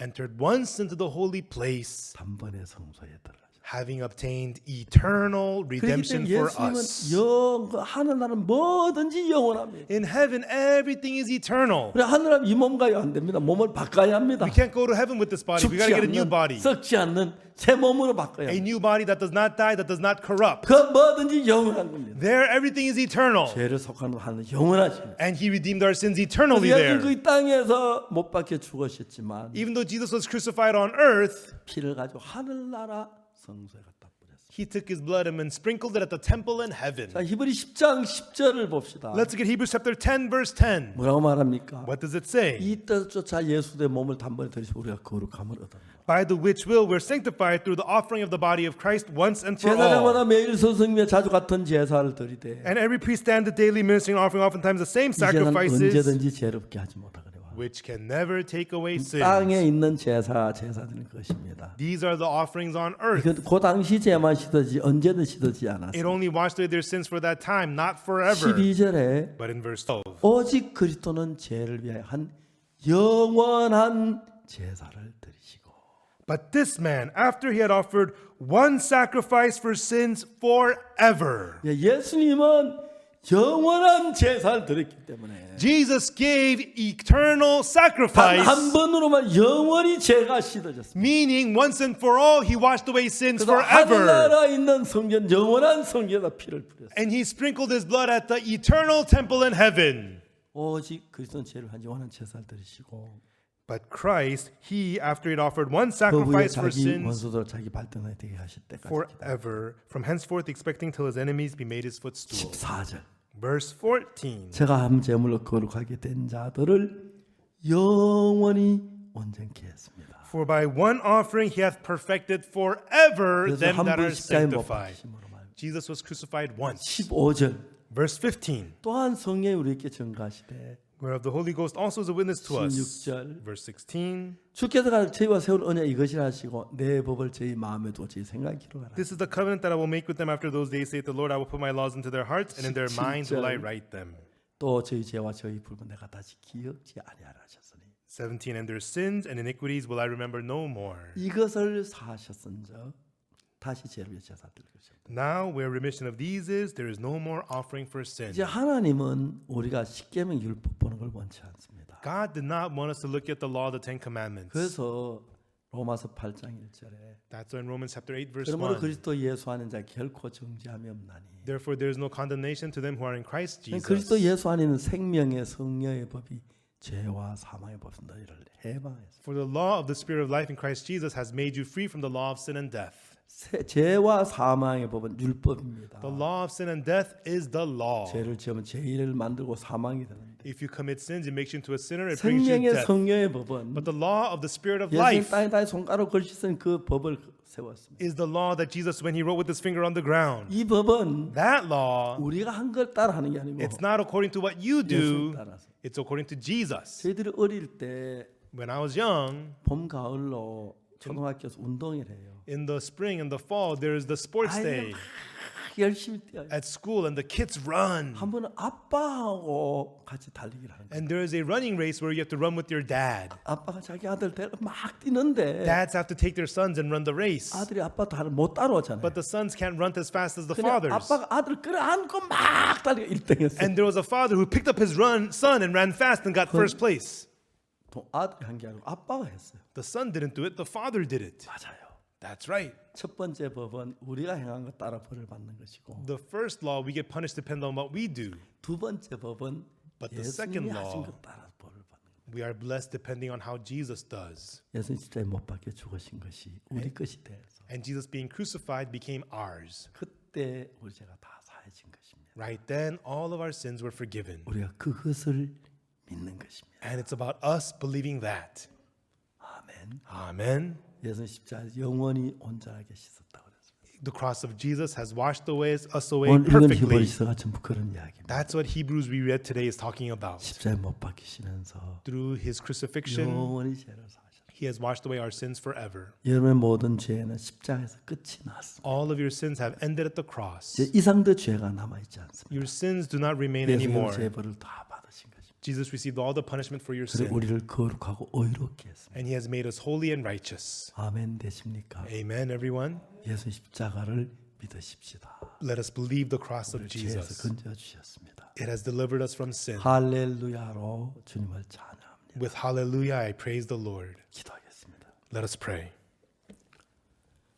Entered once into the holy place, 단번에 성소에 들어가죠. having obtained eternal 그렇기 redemption 때문에 for 예수님은 us. 하늘나라는 뭐든지 영원합니다. In heaven, everything is eternal. 우리 하늘나라 이 몸 가야 안 됩니다. 몸을 바꿔야 합니다. We can't go to heaven with this body. We got 죽지 to get a new 않는 body. 썩지 않는 새 몸으로 바꿔야 A 합니다. new body that does not die, that does not corrupt. 그 뭐든지 영원한 겁니다. There, everything is eternal. 죄를 속하는 하는 영원하십니다. And he redeemed our sins eternally 예수님 there. 그 땅에서 못 박혀 죽으셨지만 Even though Jesus was crucified on earth, 피를 가지고 하늘나라 성소에 갖다 뿌렸어요. he took his blood and sprinkled it at the temple in heaven. 자, 히브리 10장 10절을 봅시다. Let's look at Hebrews chapter 10, verse 10. 뭐라고 말합니까? What does it say? 이 뜻조차 예수의 몸을 단번에 들이시고 우리가 거룩함을 얻어요. By the which will we're sanctified through the offering of the body of Christ once and for all. 제사장마다 매일 서성이며 자주 같은 제사를 드리되 And every priest standeth daily ministering and offering oftentimes the same 이제는 sacrifices, 언제든지 죄롭게 하지 못하거니와 which can never take away sins. 땅에 있는 제사들은 것입니다. These are the offerings on earth. 이건 그 당시 죄만 씻어지 언제든 씻어지 It 않았어요. only washed away their sins for that time, not forever. 12절에 But in verse 12, 오직 그리스도는 죄를 위하여 한 영원한 제사를 드리시고 but this man, after he had offered one sacrifice for sins forever. 예수님은 영원한 제사를 드렸기 때문에 Jesus gave eternal 단 sacrifice, 한 번으로만 영원히 죄가 씻어졌습니다. meaning once and for all, he washed away sins 그래서 forever. 하늘나라에 있는 성전 영원한 성전에다 피를 뿌렸어요. And he sprinkled his blood at the eternal temple in heaven. 오직 그리스도는 죄를 한 영원한 제사를 드리시고 But Christ, he, after he had offered one 그 후에 sacrifice for 자기 sins 원수들 자기 발등에 되게 하실 때까지 forever, from henceforth expecting till his enemies be made his footstool. 14절 Verse 14. 제가 한 제물로 거룩하게 된 자들을 영원히 온전케 했습니다. For by one offering he hath perfected forever 그래서 them 한 that 번 are 십자가에 못 sanctified. 박히심으로 말미암아 Jesus was crucified once. 15절 Verse 15. 또한 성령이 우리에게 증가하시되 Whereof the Holy Ghost also is a witness to us. 16절 Verse 16. 주께서 저희와 세울 언약 이것이라 하시고 내 법을 저희 마음에 두어 저희 생각에 기록하라. This is the covenant that I will make with them after those days, saith the Lord. I will put my laws into their hearts, and in their minds will I write them. 또 저희 죄와 저희 불은 내가 다시 기억지 아니하라 하셨으니 17. And their sins and iniquities will I remember no more. 이것을 사하셨은즉 다시 죄를 위해 제사 드릴 것입니다. Now, where remission of these is, there is no more offering for sin. 이제 하나님은 우리가 십계명 율법 보는 걸 원치 않습니다. God did not want us to look at the law of the Ten Commandments. 그래서 로마서 8장 1절에 That's why in Romans chapter 8, verse 그러므로 1. 그리스도 예수 안에 자 결코 정죄함이 없나니. Therefore, there is no condemnation to them who are in Christ 그리스도 Jesus. 예수 안에는 생명의 성령의 법이 죄와 사망의 법은 너희를 해방했습니다. For the law of the Spirit of life in Christ Jesus has made you free from the law of sin and death. 죄와 사망의 법은 율법입니다. The law of sin and death is the law. 죄를 지으면 죄를 만들고 사망이 되는데 If you commit sins, it makes you into a sinner. It brings you 생명의 death. 성령의 법은 But the law of the Spirit of 예수님 life 땅에다 손가락 걸치 쓴 그 법을 세웠습니다. is the law that Jesus, when he wrote with his finger on the ground, 이 법은 that law, 우리가 한 걸 따라하는 게 아니고 it's not according to what you do, 예수를 따라서. it's according to Jesus. 저희들이 어릴 때 When I was young, 봄 가을로 초등학교에서 운동을 해요. in the spring and the fall, there is the sports day 아이들 열심히 뛰어요. at school, and the kids run. 한 번은 아빠하고 같이 달리기를 하는 거예요. And there is a running race where you have to run with your dad. 아빠가 자기 아들 데리고 막 뛰는데 Dads have to take their sons and run the race. 아들이 아빠 못 따라오잖아요. But the sons can't run as fast as the 그냥 fathers. 아빠가 아들 끌어안고 막 달리고 1등했어요. And there was a father who picked up his son and ran fast and got first place. 아들이 한 게 아니고 아빠가 했어요. The son didn't do it, the father did it. 맞아요. That's right. 첫 번째 법은 우리가 행한 것 따라 벌을 받는 것이고 The first law, we get punished depending on what we do. 두 번째 법은 But the 예수님이 second 하신 law, 것 따라 벌을 받는 거예요. we are blessed depending on how Jesus does. 예수님 십자가에 못 박혀 죽으신 것이 우리 것이 돼서 And Jesus being crucified became ours. 그때 우리 죄가 다 사해진 것입니다. Right then, all of our sins were forgiven. 우리가 그것을 믿는 것입니다. And it's about us believing that. 아멘. Amen. 예수님 십자가에서 영원히 온전하게 씻었다고 그랬습니다. The cross of Jesus has washed us away 오늘 읽은 perfectly. 히브리서가 전부 그런 이야기입니다. That's what Hebrews we read today is talking about. 십자가에 못 박히시면서 Through his crucifixion, 영원히 죄를 사하셨다. he has washed away our sins forever. 여러분의 모든 죄는 십자가에서 끝이 났습니다. All of your sins have ended at the cross. 이제 이상도 죄가 남아있지 않습니다. Your sins do not remain 예수님 anymore. 죄벌을 다 받으신 것입니다. Jesus received all the punishment for your 그래서 sin, 우리를 거룩하고 의롭게 했습니다. and he has made us holy and righteous. 아멘 되십니까? Amen, everyone. 예수 십자가를 믿으십시다. Let us believe the cross of 죄에서 Jesus. 건져 주셨습니다. It has delivered us from sin. 할렐루야로 주님을 찬양합니다. With hallelujah, I praise the Lord. 기도하겠습니다. Let us pray.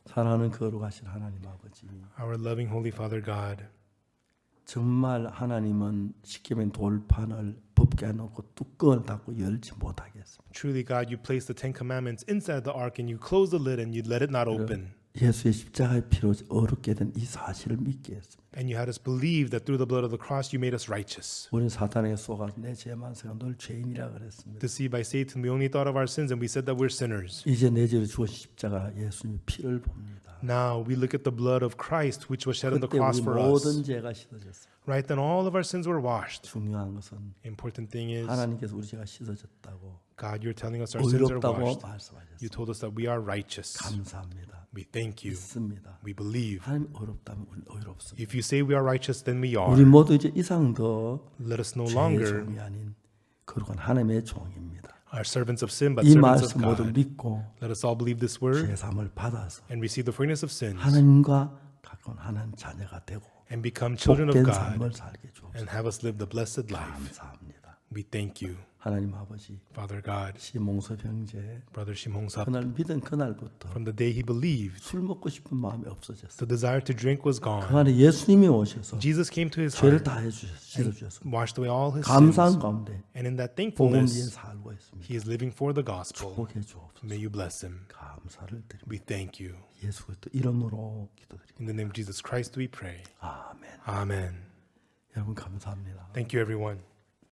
사랑하는 거룩하신 하나님 아버지, Our loving Holy Father God, 정말 하나님은 십계명 돌판을 법궤에 놓고 뚜껑을 닫고 열지 못하게 했습니다. truly, God, you placed the Ten Commandments inside the ark, and you closed the lid, and you let it not open. 예수의 십자가의 피로 어렵게 된 이 사실을 믿게 했습니다. And you had us believe that through the blood of the cross, you made us righteous. 우리는 사탄에게 속아서 내 죄만 생각 늘 죄인이라 그랬습니다. Deceived by Satan, we only thought of our sins, and we said that we're sinners. 이제 내 죄를 죽은 십자가 예수님의 피를 봅니다. Now we look at the blood of Christ, which was shed on the 그때 cross 우리 for 모든 us. 죄가 씻어졌습니다. Right then, all of our sins were washed. 중요한 것은 Important thing is, 하나님께서 우리 죄가 씻어졌다고 God, you're telling us our sins are 의롭다고 washed. You 말씀하셨습니다. told us that we are righteous. 감사합니다. We thank you. 믿습니다. We believe. 하나님 어렵다면 우리는 어렵습니다. If you say we are righteous, then we are. 우리 모두 이제 이상 더 Let us no 죄의 longer 종이 아닌 거룩한 하나님의 종입니다. are servants of sin, but 이 servants of 말씀 모두 God. 믿고 Let us all believe this word 죄 사함을 받아서 and receive the forgiveness of sins 하나님과 가까운 하나님 자녀가 되고 and become children of 복된 God 삶을 살게 주옵소서. and have us live the blessed life. 감사합니다. We thank you, 하나님 아버지, Father God, 시몽섭 형제 Brother Shimong-sap. 그날 믿은 그날부터 From the day he believed, 술 먹고 싶은 마음이 없어졌어요. the desire to drink was 그 gone. 안에 예수님이 오셔서 Jesus came to his 죄를 heart, 다 씻어주셔서 washed away all his 감사한 sins, 가운데 and in that 복음 위에 thankfulness, 살고 있습니다. he is living for the gospel. 복해 주옵소서. May you bless him. 감사를 드립니다. We thank you. 예수 그리스도 이름으로 기도드립니다. In the name of Jesus Christ we pray. 아멘. Amen. 여러분 감사합니다. Thank you, everyone.